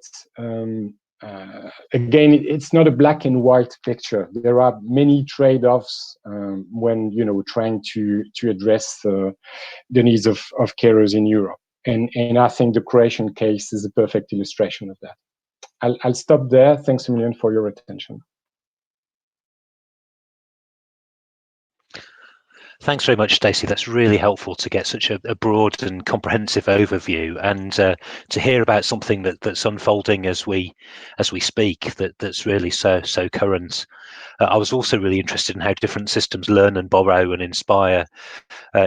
again, it's not a black and white picture. There are many trade-offs when trying to address the needs of carers in Europe, and I think the Croatian case is a perfect illustration of that. I'll stop there. Thanks a million for your attention. Thanks very much, Stecy. That's really helpful to get such a broad and comprehensive overview, and to hear about something that's unfolding as we speak. That's really so current. I was also really interested in how different systems learn and borrow and inspire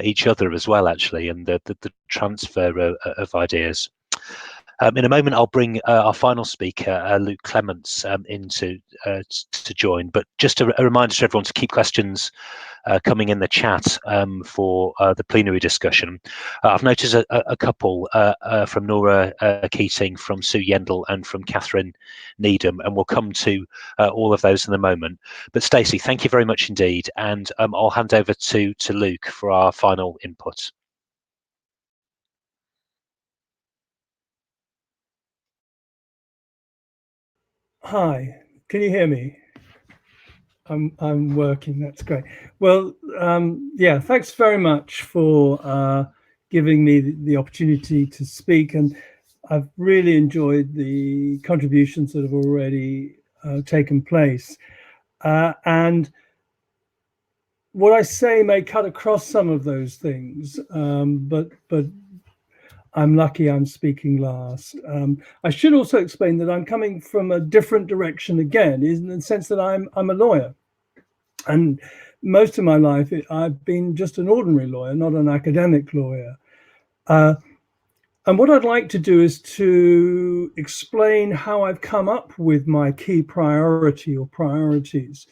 each other as well, actually, and the transfer of ideas. In a moment, I'll bring our final speaker, Luke Clements, in to join. But just a reminder to everyone to keep questions coming in the chat for the plenary discussion. I've noticed a couple from Nora Keating, from Sue Yendall, and from Catherine Needham, and we'll come to all of those in a moment. But Stecy, thank you very much indeed, and I'll hand over to Luke for our final input. Hi, can you hear me? I'm working. That's great. Well, yeah, thanks very much for giving me the opportunity to speak, and I've really enjoyed the contributions that have already taken place. And what I say may cut across some of those things, but I'm lucky I'm speaking last. I should also explain that I'm coming from a different direction again, in the sense that I'm a lawyer. And most of my life, I've been just an ordinary lawyer, not an academic lawyer. And what I'd like to do is to explain how I've come up with my key priority or priorities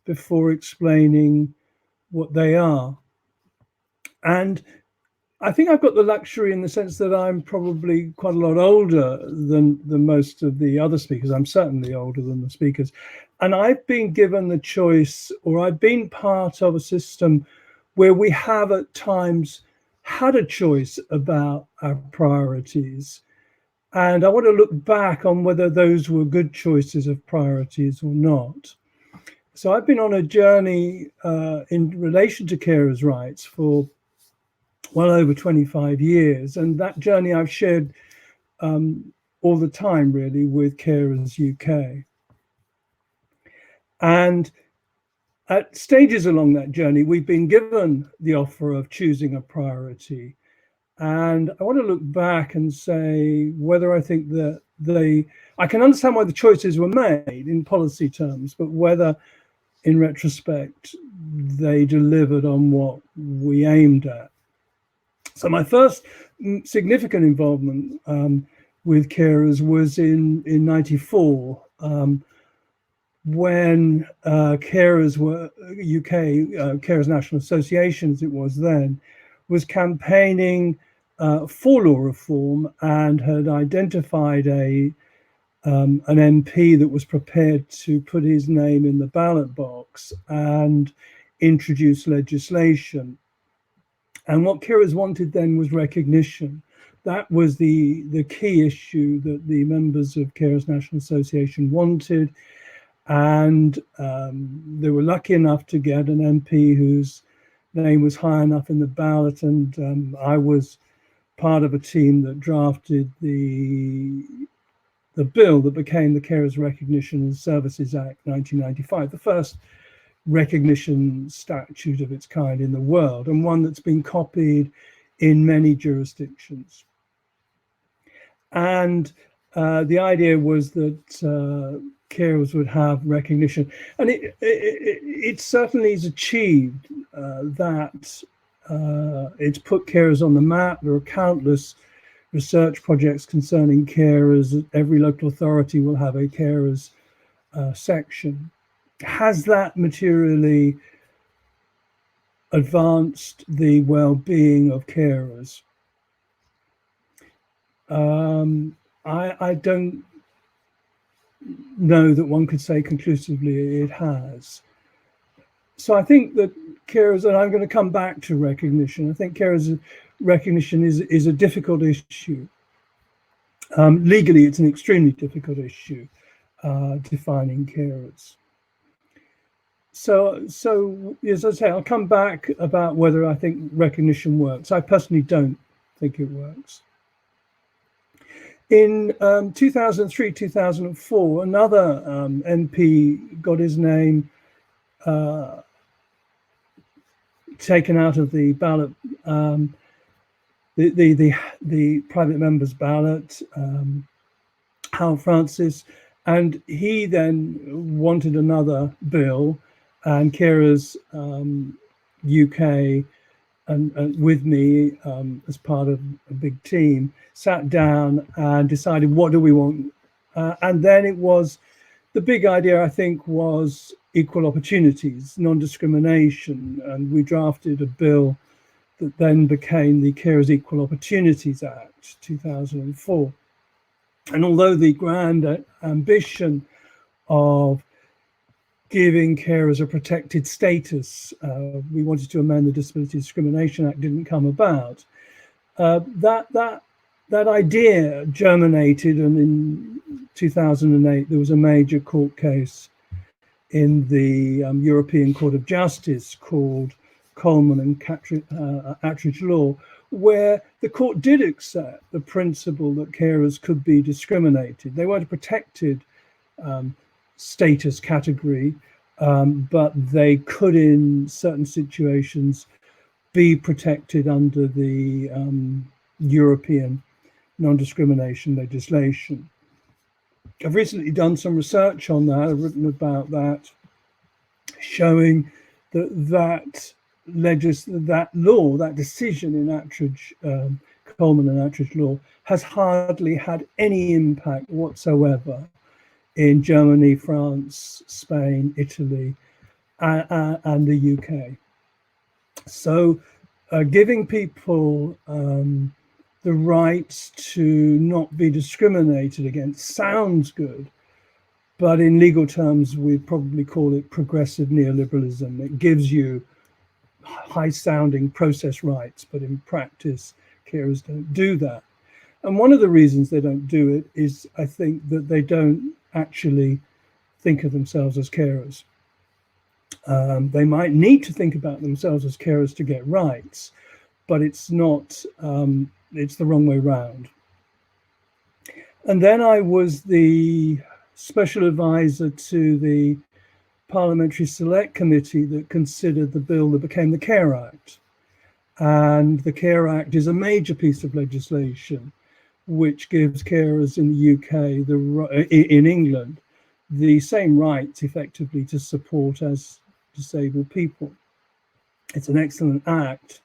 before explaining what they are. And I think I've got the luxury in the sense that I'm probably quite a lot older than most of the other speakers. I'm certainly older than the speakers. And I've been given the choice, or I've been part of a system where we have at times had a choice about our priorities. And I want to look back on whether those were good choices of priorities or not. So I've been on a journey in relation to carers' rights for well over 25 years. And that journey I've shared all the time, really, with Carers UK. And at stages along that journey, we've been given the offer of choosing a priority. And I want to look back and say whether I think that I can understand why the choices were made in policy terms, but whether in retrospect they delivered on what we aimed at. So my first significant involvement with carers was in 94, when carers were UK Carers National Association, as it was then, was campaigning for law reform and had identified an MP that was prepared to put his name in the ballot box and introduce legislation. And what carers wanted then was recognition. That was the key issue that the members of Carers National Association wanted. And they were lucky enough to get an MP whose name was high enough in the ballot. And I was part of a team that drafted the bill that became the Carers Recognition and Services Act 1995, the first recognition statute of its kind in the world, and one that's been copied in many jurisdictions. And the idea was that carers would have recognition, and it certainly has achieved that. It's put carers on the map. There are countless research projects concerning carers. Every local authority will have a carers section. Has that materially advanced the well-being of carers? I don't know that one could say conclusively it has. So I think that carers, and I'm going to come back to recognition, I think carers recognition is a difficult issue. Legally, it's an extremely difficult issue, defining carers. So as I say, I'll come back about whether I think recognition works. I personally don't think it works. In 2003, 2004, another MP got his name taken out of the ballot, the private member's ballot, Hal Francis, and he then wanted another bill, and Carers UK and with me as part of a big team sat down and decided, what do we want? And then it was, the big idea, I think, was equal opportunities, non-discrimination, and we drafted a bill that then became the Carers Equal Opportunities Act 2004. And although the grand ambition of giving carers a protected status, we wanted to amend the Disability Discrimination Act, didn't come about. That idea germinated, and in 2008 there was a major court case in the European Court of Justice called Coleman and Attridge Law, where the court did accept the principle that carers could be discriminated. They weren't a protected status category, but they could, in certain situations, be protected under the European non-discrimination legislation. I've recently done some research on that. I've written about that, showing that law, that decision in Attridge, Coleman and Attridge Law, has hardly had any impact whatsoever in Germany, France, Spain, Italy, and the UK. So giving people the rights to not be discriminated against sounds good, but in legal terms, we'd probably call it progressive neoliberalism. It gives you high-sounding process rights, but in practice, carers don't do that. And one of the reasons they don't do it is, I think, that they don't actually think of themselves as carers. They might need to think about themselves as carers to get rights, but it's not, it's the wrong way round. And then I was the special advisor to the Parliamentary Select Committee that considered the bill that became the Care Act. And the Care Act is a major piece of legislation which gives carers in the UK, in England, the same rights effectively to support as disabled people. It's an excellent act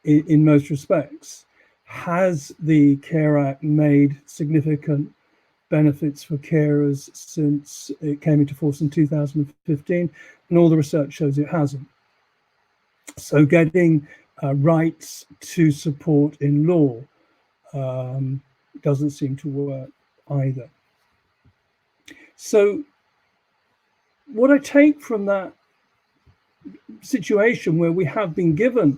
in most respects. Has the Care Act made significant benefits for carers since it came into force in 2015? And all the research shows it hasn't. So getting rights to support in law doesn't seem to work either. So what I take from that situation where we have been given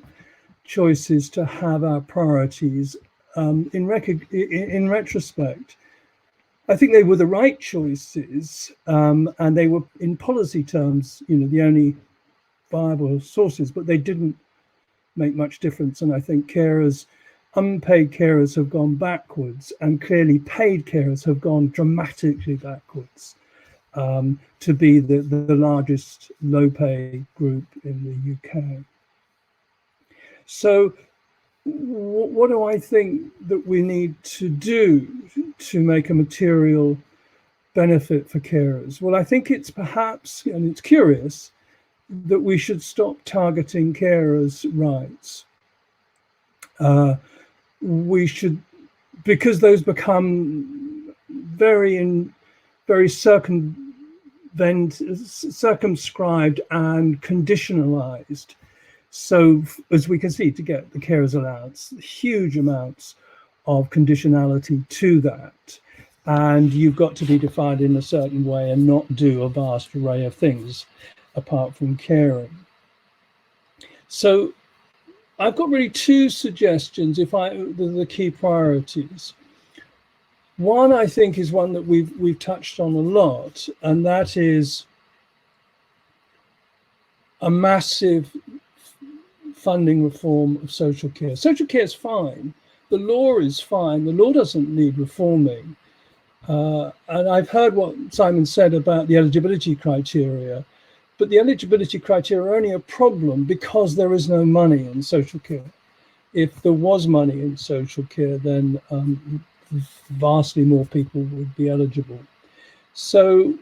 choices to have our priorities, in retrospect, I think they were the right choices, and they were, in policy terms, the only viable sources, but they didn't make much difference. And I think unpaid carers have gone backwards, and clearly paid carers have gone dramatically backwards, to be the largest low pay group in the UK. So what do I think that we need to do to make a material benefit for carers? Well, I think it's perhaps, and it's curious, that we should stop targeting carers' rights. We should, because those become very circumscribed and conditionalized. So as we can see, to get the carers allowance, huge amounts of conditionality to that. And you've got to be defined in a certain way and not do a vast array of things apart from caring. So I've got really two suggestions, the key priorities. One, I think, is one that we've touched on a lot, and that is a massive funding reform of social care. Social care is fine. The law is fine. The law doesn't need reforming. And I've heard what Simon said about the eligibility criteria, but the eligibility criteria are only a problem because there is no money in social care. If there was money in social care, then vastly more people would be eligible. So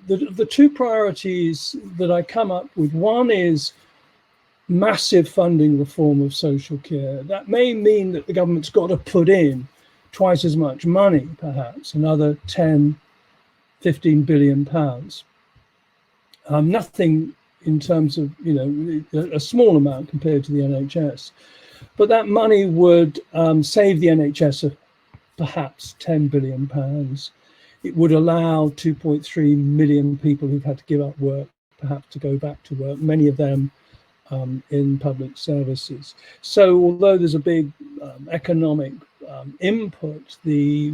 the two priorities that I come up with, one is massive funding reform of social care. That may mean that the government's got to put in twice as much money, perhaps, another 10, 15 billion pounds. Nothing in terms of, a small amount compared to the NHS. But that money would save the NHS perhaps 10 billion pounds. It would allow 2.3 million people who've had to give up work, perhaps, to go back to work, many of them in public services. So although there's a big economic input, the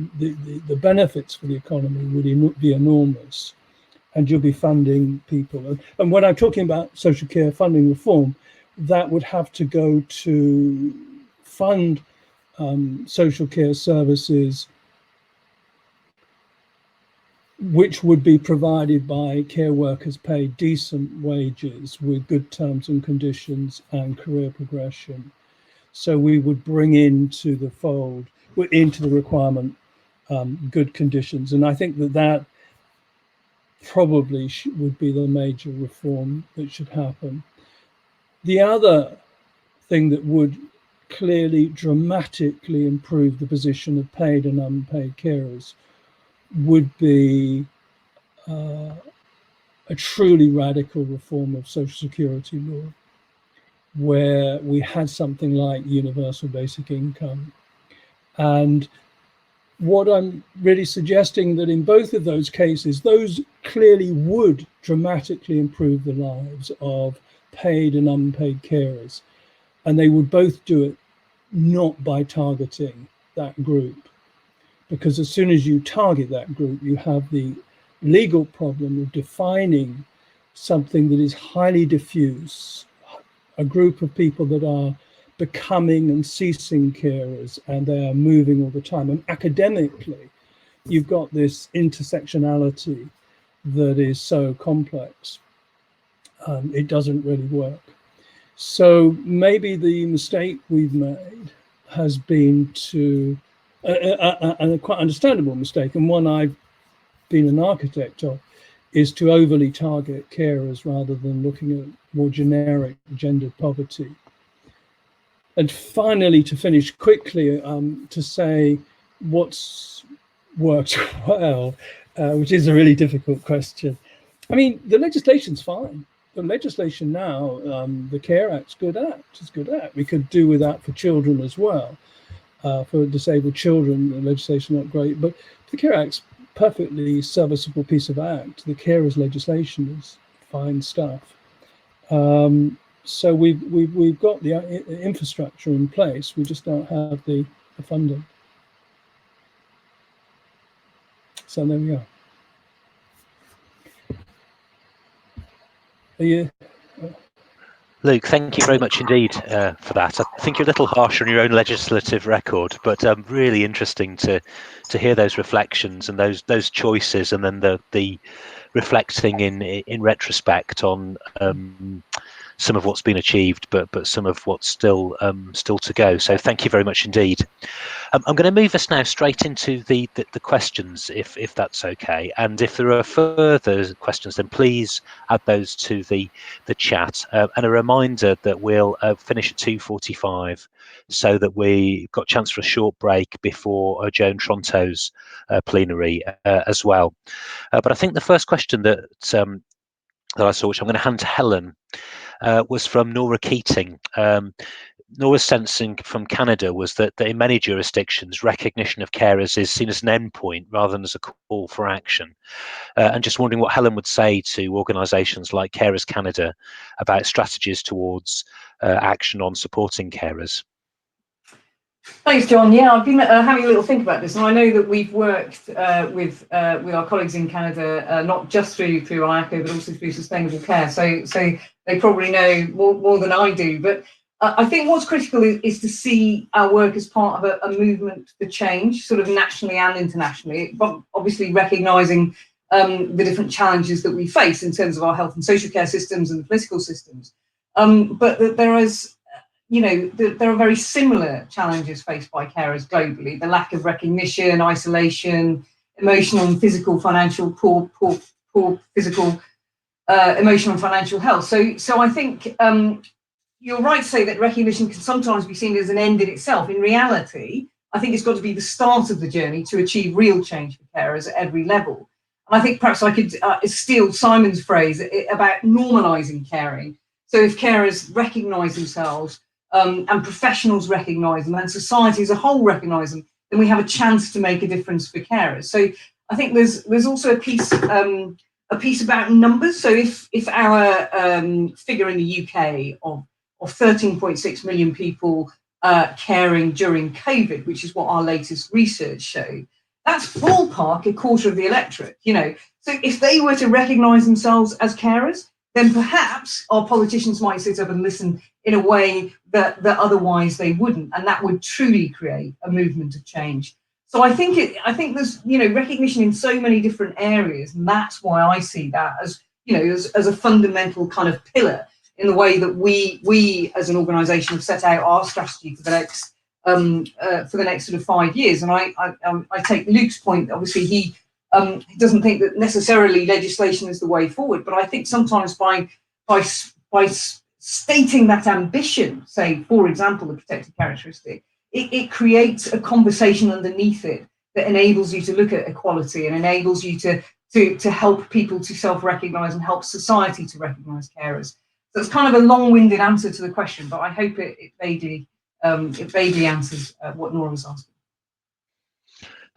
benefits for the economy would be enormous, and you'll be funding people. And when I'm talking about social care funding reform, that would have to go to fund social care services which would be provided by care workers paid decent wages with good terms and conditions and career progression. So we would bring into the fold, into the requirement, good conditions. And I think that probably would be the major reform that should happen. The other thing that would clearly dramatically improve the position of paid and unpaid carers would be a truly radical reform of social security law, where we had something like universal basic income. And what I'm really suggesting that in both of those cases, those clearly would dramatically improve the lives of paid and unpaid carers, and they would both do it not by targeting that group, because as soon as you target that group, you have the legal problem of defining something that is highly diffuse, a group of people that are becoming and ceasing carers, and they are moving all the time. And academically, you've got this intersectionality that is so complex. It doesn't really work. So maybe the mistake we've made has been to, a quite understandable mistake, and one I've been an architect of, is to overly target carers rather than looking at more generic gendered poverty. And finally, to finish quickly, to say what's worked well, which is a really difficult question. I mean, the legislation's fine. The legislation now, the Care Act's good at. We could do with that for children as well. For disabled children, the legislation not great, but the Care Act's perfectly serviceable piece of act. The carers legislation is fine stuff. So we've got the infrastructure in place. We just don't have the funding. So there we are. Are you? Luke, thank you very much indeed for that. I think you're a little harsh on your own legislative record, but really interesting to hear those reflections and those choices, and then the reflecting in retrospect on some of what's been achieved, but some of what's still to go. So thank you very much indeed. I'm going to move us now straight into the questions, if that's okay. And if there are further questions, then please add those to the chat. And a reminder that we'll finish at 2:45, so that we got a chance for a short break before Joan Tronto's plenary as well. But I think the first question that I saw, which I'm going to hand to Helen, was from Nora Keating. Nora's sensing from Canada was that in many jurisdictions, recognition of carers is seen as an endpoint rather than as a call for action. And just wondering what Helen would say to organisations like Carers Canada about strategies towards action on supporting carers. Thanks, John. Yeah, I've been having a little think about this, and I know that we've worked with our colleagues in Canada, not just through IACO, but also through Sustainable Care. So they probably know more than I do. But I think what's critical is to see our work as part of a movement for change, sort of nationally and internationally, but obviously recognising the different challenges that we face in terms of our health and social care systems and the political systems. But there is, there are very similar challenges faced by carers globally: the lack of recognition, isolation, emotional and physical, financial, poor physical, emotional and financial health. So I think you're right to say that recognition can sometimes be seen as an end in itself. In reality, I think it's got to be the start of the journey to achieve real change for carers at every level. And I think perhaps I could steal Simon's phrase about normalising caring. So if carers recognise themselves, and professionals recognise them, and society as a whole recognise them, then we have a chance to make a difference for carers. So I think there's also a piece about numbers. So if our figure in the UK of 13.6 million people caring during COVID, which is what our latest research showed, that's ballpark a quarter of the electorate. So if they were to recognise themselves as carers, then perhaps our politicians might sit up and listen in a way that otherwise they wouldn't, and that would truly create a movement of change. So I think there's recognition in so many different areas, and that's why I see that as as a fundamental kind of pillar in the way that we as an organisation have set out our strategy for the next sort of 5 years. And I take Luke's point. Obviously, he doesn't think that necessarily legislation is the way forward, but I think sometimes by stating that ambition, say, for example, the protected characteristic, it creates a conversation underneath it that enables you to look at equality and enables you to help people to self-recognise and help society to recognise carers. So it's kind of a long-winded answer to the question, but I hope it vaguely answers what Nora was asking.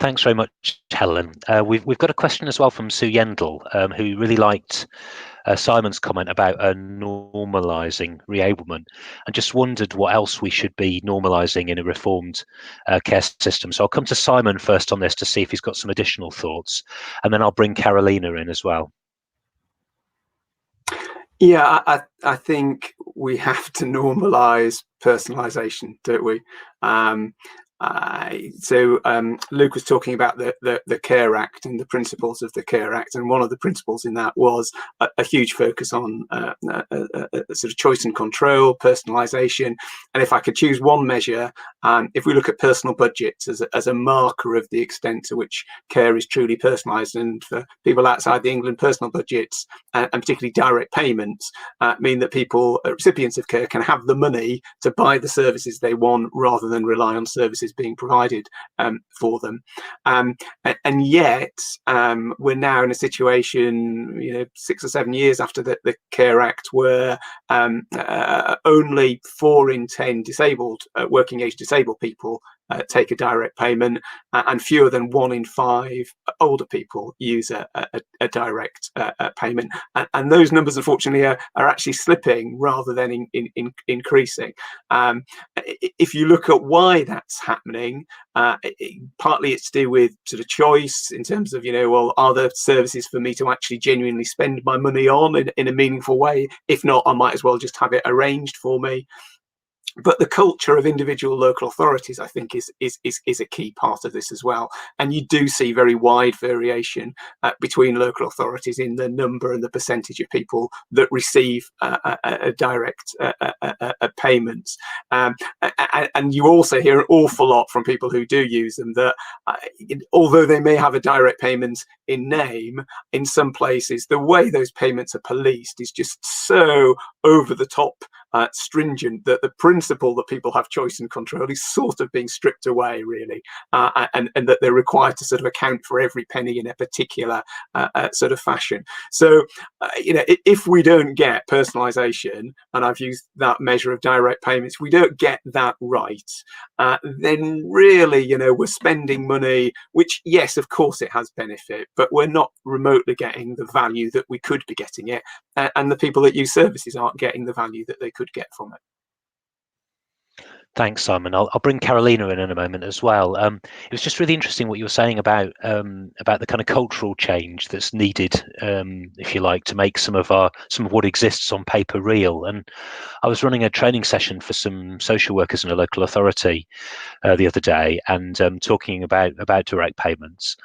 Thanks very much, Helen. We've got a question as well from Sue Yendel, who really liked Simon's comment about normalising reablement, and just wondered what else we should be normalising in a reformed care system. So I'll come to Simon first on this to see if he's got some additional thoughts, and then I'll bring Karolina in as well. Yeah, I think we have to normalise personalisation, don't we? So Luke was talking about the Care Act and the principles of the Care Act, and one of the principles in that was a huge focus on sort of choice and control, personalisation. And if I could choose one measure, if we look at personal budgets as a marker of the extent to which care is truly personalised, and for people outside the England, personal budgets and particularly direct payments mean that people, recipients of care, can have the money to buy the services they want rather than rely on services being provided for them. And yet we're now in a situation, 6 or 7 years after the Care Act, where only 4 in 10 disabled, working age disabled people take a direct payment, and fewer than 1 in 5 older people use a direct payment. And those numbers, unfortunately, are actually slipping rather than increasing. If you look at why that's happening, partly it's to do with sort of choice in terms of, well, are there services for me to actually genuinely spend my money on in a meaningful way? If not, I might as well just have it arranged for me. But the culture of individual local authorities, I think, is a key part of this as well. And you do see very wide variation between local authorities in the number and the percentage of people that receive a direct payments. And you also hear an awful lot from people who do use them that although they may have a direct payment in name, in some places the way those payments are policed is just so over the top stringent that the principle that people have choice and control is sort of being stripped away, really, and that they're required to sort of account for every penny in a particular sort of fashion. So, if we don't get personalisation, and I've used that measure of direct payments, we don't get that right, then really, we're spending money, which, yes, of course it has benefit, but we're not remotely getting the value that we could be getting it, and the people that use services aren't getting the value that they could get from it. Thanks, Simon. I'll bring Karolina in a moment as well. It was just really interesting what you were saying about the kind of cultural change that's needed, if you like, to make some of what exists on paper real. And I was running a training session for some social workers in a local authority the other day, and talking about direct payments.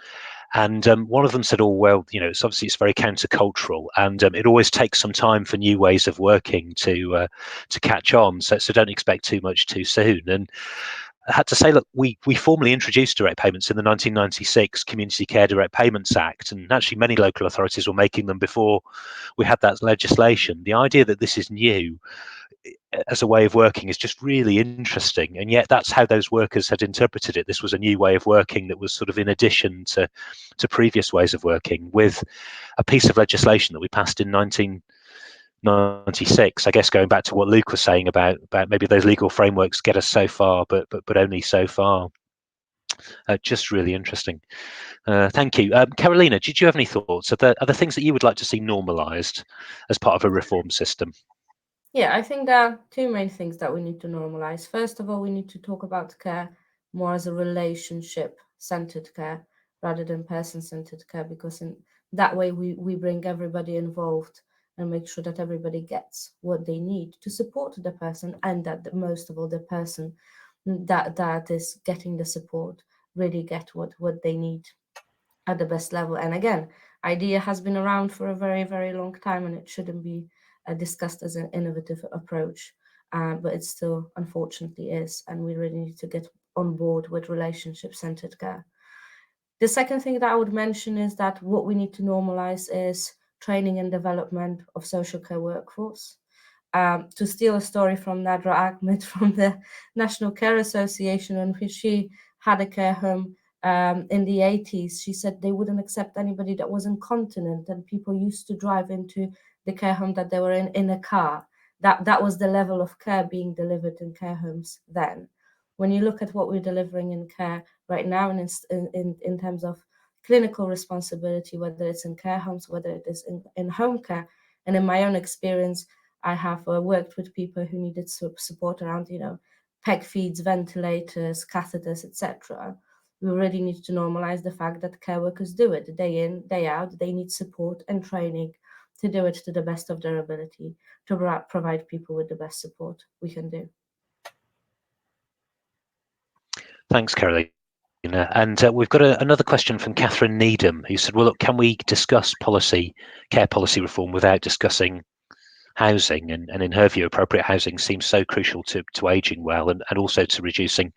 And one of them said, "Oh, well, it's very countercultural, and it always takes some time for new ways of working to catch on. So don't expect too much too soon." And I had to say, look, we formally introduced direct payments in the 1996 Community Care Direct Payments Act, and actually many local authorities were making them before we had that legislation. The idea that this is new as a way of working is just really interesting, and yet that's how those workers had interpreted it. This was a new way of working that was sort of in addition to previous ways of working, with a piece of legislation that we passed in 1996. I guess going back to what Luke was saying about maybe those legal frameworks get us so far, but only so far. Just really interesting. Thank you. Karolina, did you have any thoughts? Are there things that you would like to see normalised as part of a reform system? Yeah, I think there are 2 main things that we need to normalise. First of all, we need to talk about care more as a relationship-centred care rather than person-centred care, because in that way we bring everybody involved and make sure that everybody gets what they need to support the person, and that most of all the person that is getting the support really get what they need at the best level. And again, IDEA has been around for a very, very long time, and it shouldn't be discussed as an innovative approach, but it still unfortunately is, and we really need to get on board with relationship-centered care. The second thing that I would mention is that what we need to normalize is training and development of social care workforce. To steal a story from Nadra Ahmed from the National Care Association, in which she had a care home in the 80s, she said they wouldn't accept anybody that was incontinent, and people used to drive into the care home that they were in a car. That was the level of care being delivered in care homes then. when you look at what we're delivering in care right now, and in terms of clinical responsibility, whether it's in care homes, whether it is in home care, and in my own experience, I have worked with people who needed support around, PEG feeds, ventilators, catheters, etc. We really need to normalize the fact that care workers do it day in, day out. They need support and training to do it to the best of their ability, to provide people with the best support we can do. Thanks, Karolina. And we've got another question from Catherine Needham, who said, well, look, can we discuss care policy reform without discussing housing? And in her view, appropriate housing seems so crucial to ageing well and also to reducing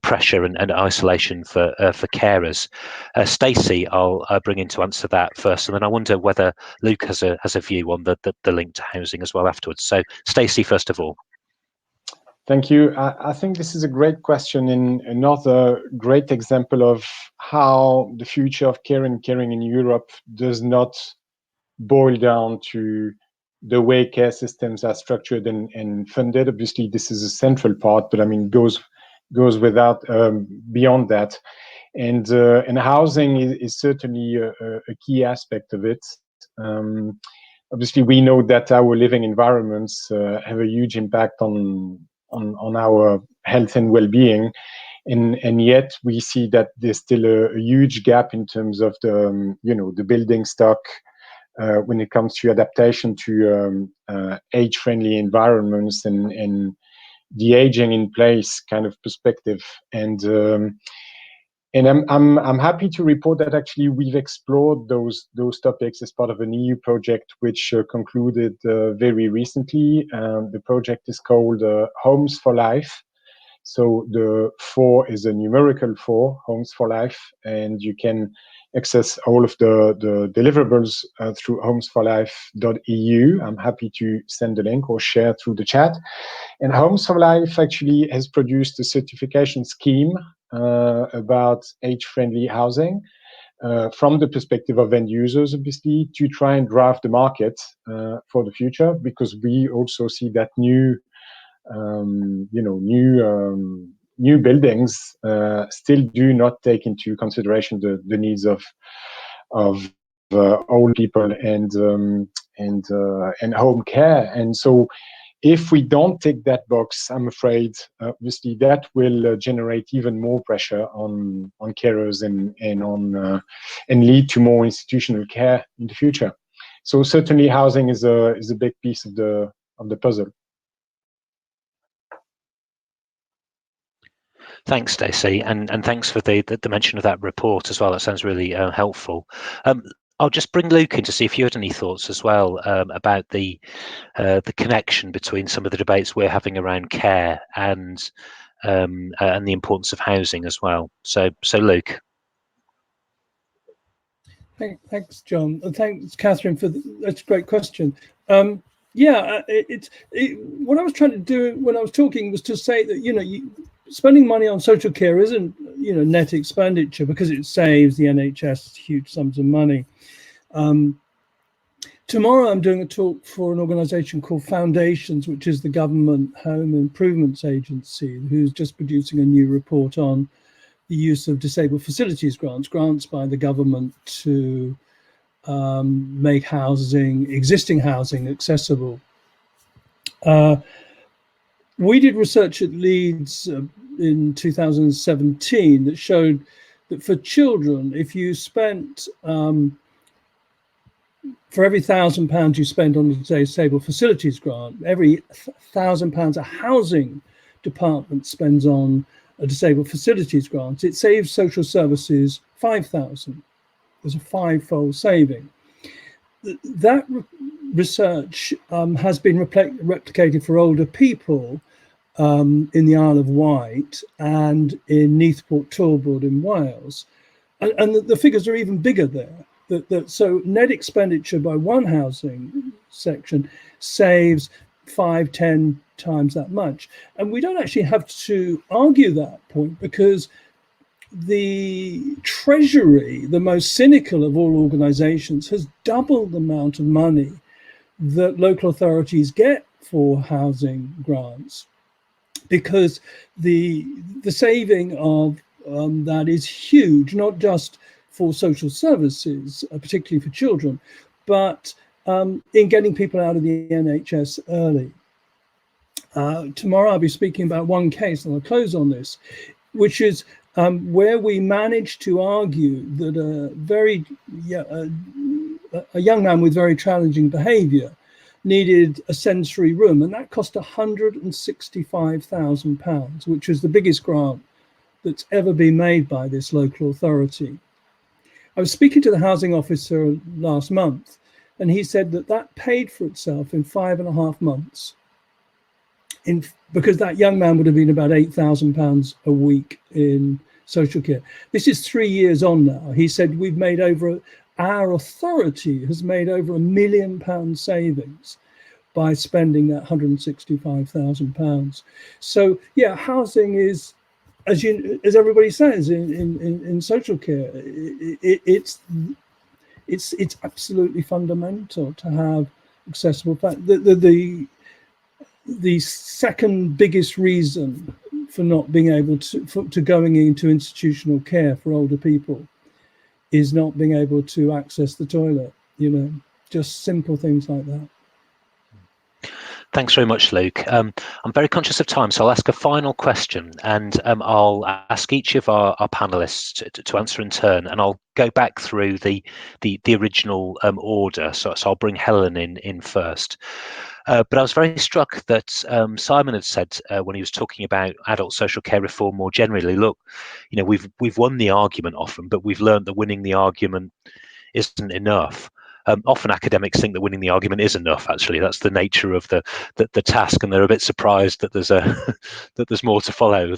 pressure and isolation for carers. Stecy, I'll bring in to answer that first, and then I wonder whether Luke has a view on the link to housing as well afterwards. So Stecy, first of all. Thank you. I think this is a great question and another great example of how the future of caring in Europe does not boil down to the way care systems are structured and funded. Obviously, this is a central part, but I mean, goes without beyond that. And housing is certainly a key aspect of it. Obviously, we know that our living environments have a huge impact on our health and well-being, and yet we see that there's still a huge gap in terms of the building stock when it comes to adaptation to age-friendly environments and the aging in place kind of perspective. And I'm happy to report that actually we've explored those topics as part of an EU project which concluded very recently. The project is called Homes for Life. So the 4 is a numerical 4, Homes for Life, and you can access all of the deliverables through homesforlife.eu. I'm happy to send the link or share through the chat. And Homes for Life actually has produced a certification scheme about age-friendly housing from the perspective of end users, obviously, to try and drive the market for the future, because we also see that new buildings still do not take into consideration the needs of old people and home care. And so if we don't tick that box, I'm afraid obviously that will generate even more pressure on carers and lead to more institutional care in the future. So certainly housing is a big piece of the puzzle. Thanks, Stecy, and thanks for the mention of that report as well. That sounds really helpful. I'll just bring Luke in to see if you had any thoughts as well about the connection between some of the debates we're having around care and the importance of housing as well. So Luke. Thanks, John, and thanks, Catherine, for that's a great question. What I was trying to do when I was talking was to say that spending money on social care isn't net expenditure, because it saves the NHS huge sums of money. Tomorrow I'm doing a talk for an organisation called Foundations, which is the government home improvements agency, who's just producing a new report on the use of disabled facilities grants by the government to make existing housing accessible. We did research at Leeds in 2017 that showed that for children, if you spent, for every £1,000 you spend on the disabled facilities grant, every £1,000 a housing department spends on a disabled facilities grant, it saves social services 5,000. There's a 5-fold saving. That research has been replicated for older people in the Isle of Wight and in Neathport Talbot in Wales. And the figures are even bigger there. So net expenditure by one housing section saves 5-10 times that much. And we don't actually have to argue that point, because the Treasury, the most cynical of all organizations, has doubled the amount of money that local authorities get for housing grants. because the saving of that is huge, not just for social services, particularly for children, but in getting people out of the NHS early. Tomorrow I'll be speaking about one case, and I'll close on this, which is where we managed to argue that a young man with very challenging behaviour needed a sensory room, and that cost £165,000, which was the biggest grant that's ever been made by this local authority. I was speaking to the housing officer last month, and he said that paid for itself in 5.5 months, because that young man would have been about £8,000 a week in social care. This is 3 years on now. He said our authority has made over £1 million savings by spending that £165,000. So yeah, housing is, as everybody says in social care, it's absolutely fundamental to have accessible. The second biggest reason for not being able to going into institutional care for older people is not being able to access the toilet, just simple things like that. Thanks very much, Luke. I'm very conscious of time, so I'll ask a final question, and I'll ask each of our panelists to answer in turn, and I'll go back through the original order. So I'll bring Helen in first. But I was very struck that Simon had said when he was talking about adult social care reform more generally, look, we've won the argument often, but we've learned that winning the argument isn't enough. Often academics think that winning the argument is enough. Actually, that's the nature of the task, and they're a bit surprised that there's more to follow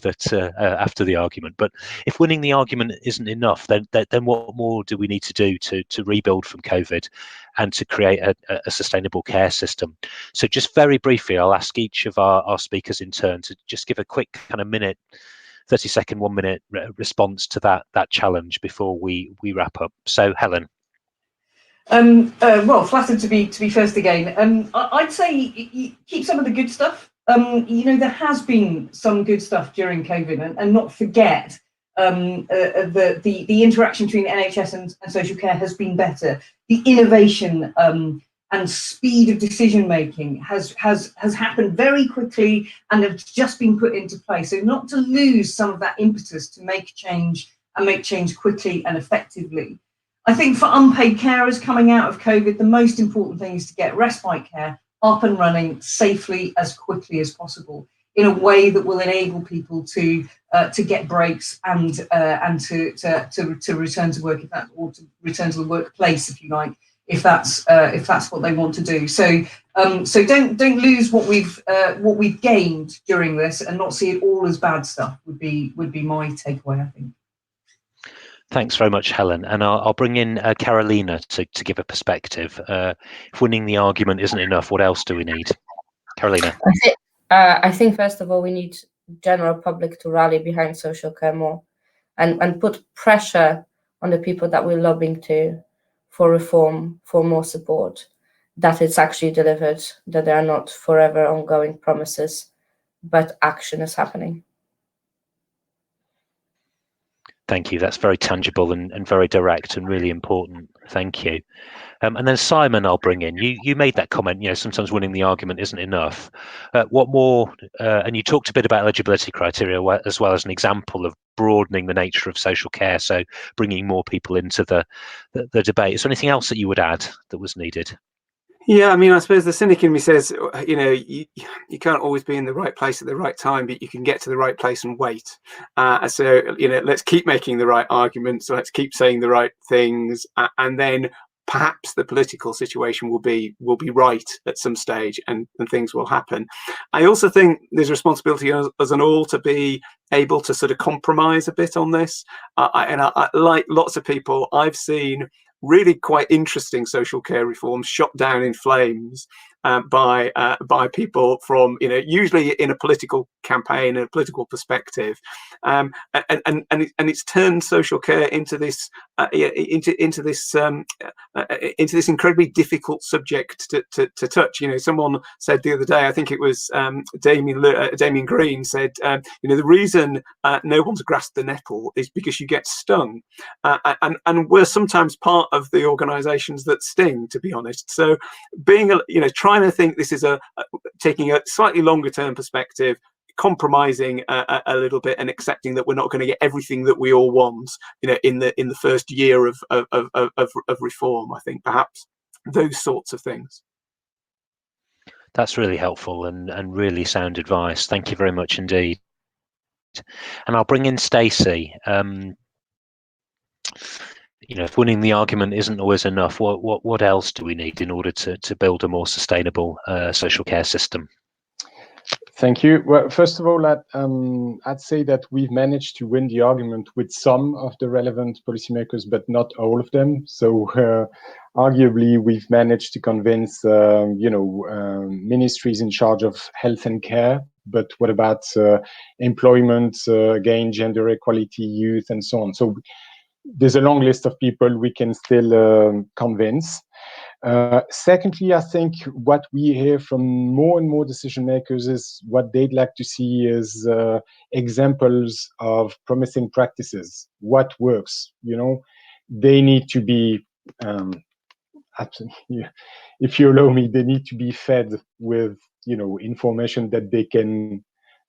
after the argument. But if winning the argument isn't enough, then what more do we need to do to rebuild from COVID and to create a sustainable care system? So just very briefly, I'll ask each of our speakers in turn to just give a quick kind of 30-second, 1 minute response to that challenge before we wrap up. So Helen. Well, flattered to be first again. I'd say keep some of the good stuff. There has been some good stuff during COVID, and not forget the interaction between NHS and social care has been better. The innovation and speed of decision making has happened very quickly and have just been put into place. So not to lose some of that impetus to make change and make change quickly and effectively. I think for unpaid carers coming out of COVID, the most important thing is to get respite care up and running safely as quickly as possible in a way that will enable people to get breaks and to return to work, or to return to the workplace, if you like, if that's what they want to do. So don't lose what we've gained during this, and not see it all as bad stuff. Would be my takeaway, I think. Thanks very much, Helen. And I'll bring in Karolina to give a perspective. If winning the argument isn't enough, what else do we need? Karolina. I think, first of all, we need general public to rally behind social care more and put pressure on the people that we're lobbying to for reform, for more support, that it's actually delivered, that there are not forever ongoing promises, but action is happening. Thank you. That's very tangible and very direct and really important. Thank you. And then Simon, I'll bring in. You made that comment, sometimes winning the argument isn't enough. What more, and you talked a bit about eligibility criteria as well as an example of broadening the nature of social care, so bringing more people into the debate. Is there anything else that you would add that was needed? Yeah, I suppose the cynic in me says, you can't always be in the right place at the right time, but you can get to the right place and wait. So let's keep making the right arguments. So let's keep saying the right things, and then perhaps the political situation will be right at some stage, and things will happen. I also think there's a responsibility as an all to be able to sort of compromise a bit on this. I like lots of people, I've seen really quite interesting social care reforms shot down in flames by people from, usually in a political campaign and a political perspective, and it's turned social care into this into this incredibly difficult subject to touch. Someone said the other day, I think it was Damien Green said, the reason no one's grasped the nettle is because you get stung, and we're sometimes part of the organisations that sting, to be honest. So being trying to think this is taking a slightly longer term perspective, compromising a little bit, and accepting that we're not going to get everything that we all want, in the first year of reform. I think perhaps those sorts of things. That's really helpful and really sound advice. Thank you very much indeed. And I'll bring in Stecy. If winning the argument isn't always enough, what else do we need in order to build a more sustainable social care system? Thank you. Well, first of all, I'd say that we've managed to win the argument with some of the relevant policymakers, but not all of them. So arguably, we've managed to convince, ministries in charge of health and care. But what about employment, again, gender equality, youth, and so on? So there's a long list of people we can still convince. Secondly, I think what we hear from more and more decision makers is what they'd like to see is examples of promising practices. What works? They need to be, if you allow me, they need to be fed with information that they can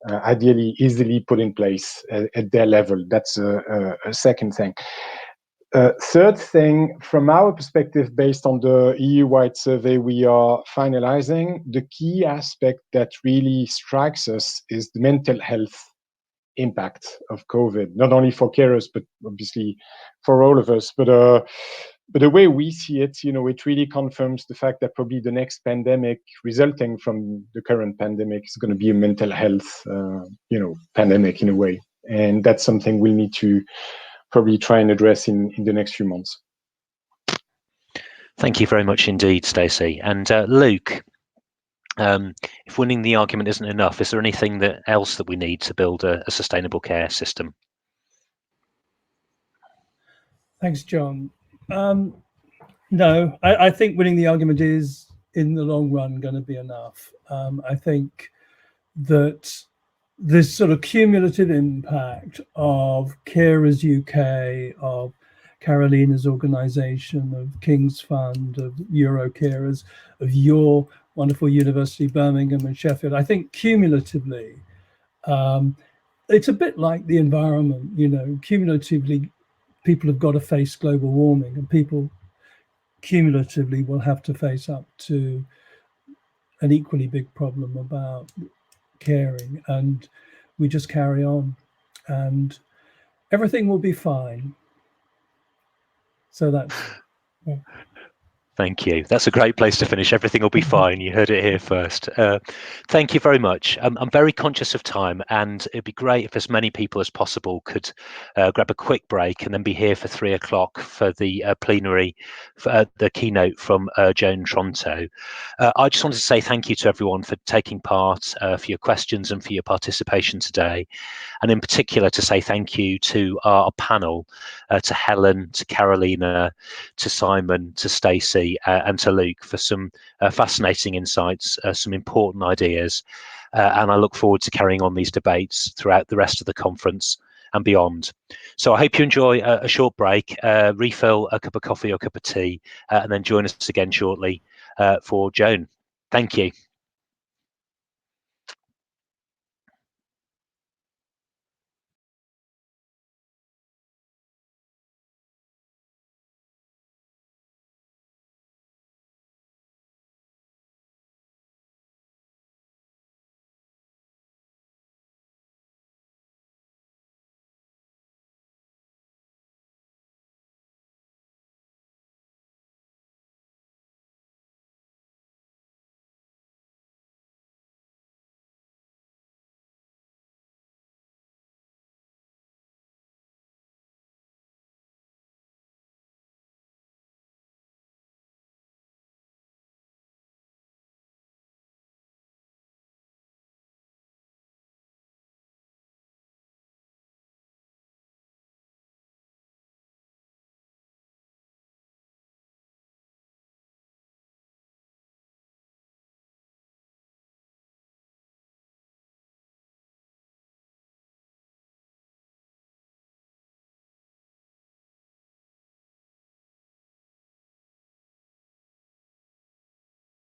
ideally easily put in place at their level. That's a second thing. Third thing, from our perspective, based on the EU-wide survey we are finalizing, the key aspect that really strikes us is the mental health impact of COVID, not only for carers, but obviously for all of us. But the way we see it, it really confirms the fact that probably the next pandemic resulting from the current pandemic is going to be a mental health, pandemic in a way. And that's something we'll need to probably try and address in the next few months. Thank you very much indeed, Stecy. And Luke, if winning the argument isn't enough, is there anything else that we need to build a sustainable care system? Thanks, John. No, I think winning the argument is, in the long run, going to be enough. I think that this sort of cumulative impact of Carers UK, of Karolina's organisation, of King's Fund, of Eurocarers, of your wonderful university, Birmingham and Sheffield, I think cumulatively, it's a bit like the environment, cumulatively, people have got to face global warming, and people cumulatively will have to face up to an equally big problem about caring, and we just carry on and everything will be fine. So that's Thank you. That's a great place to finish. Everything will be fine. You heard it here first. Thank you very much. I'm very conscious of time, and it'd be great if as many people as possible could grab a quick break and then be here for 3 o'clock for the plenary, for the keynote from Joan Tronto. I just wanted to say thank you to everyone for taking part, for your questions and for your participation today. And in particular to say thank you to our panel, to Helen, to Karolina, to Simon, to Stecy, and to Luke for some fascinating insights, some important ideas, and I look forward to carrying on these debates throughout the rest of the conference and beyond. So I hope you enjoy a short break, refill a cup of coffee or a cup of tea, and then join us again shortly for Joan. Thank you.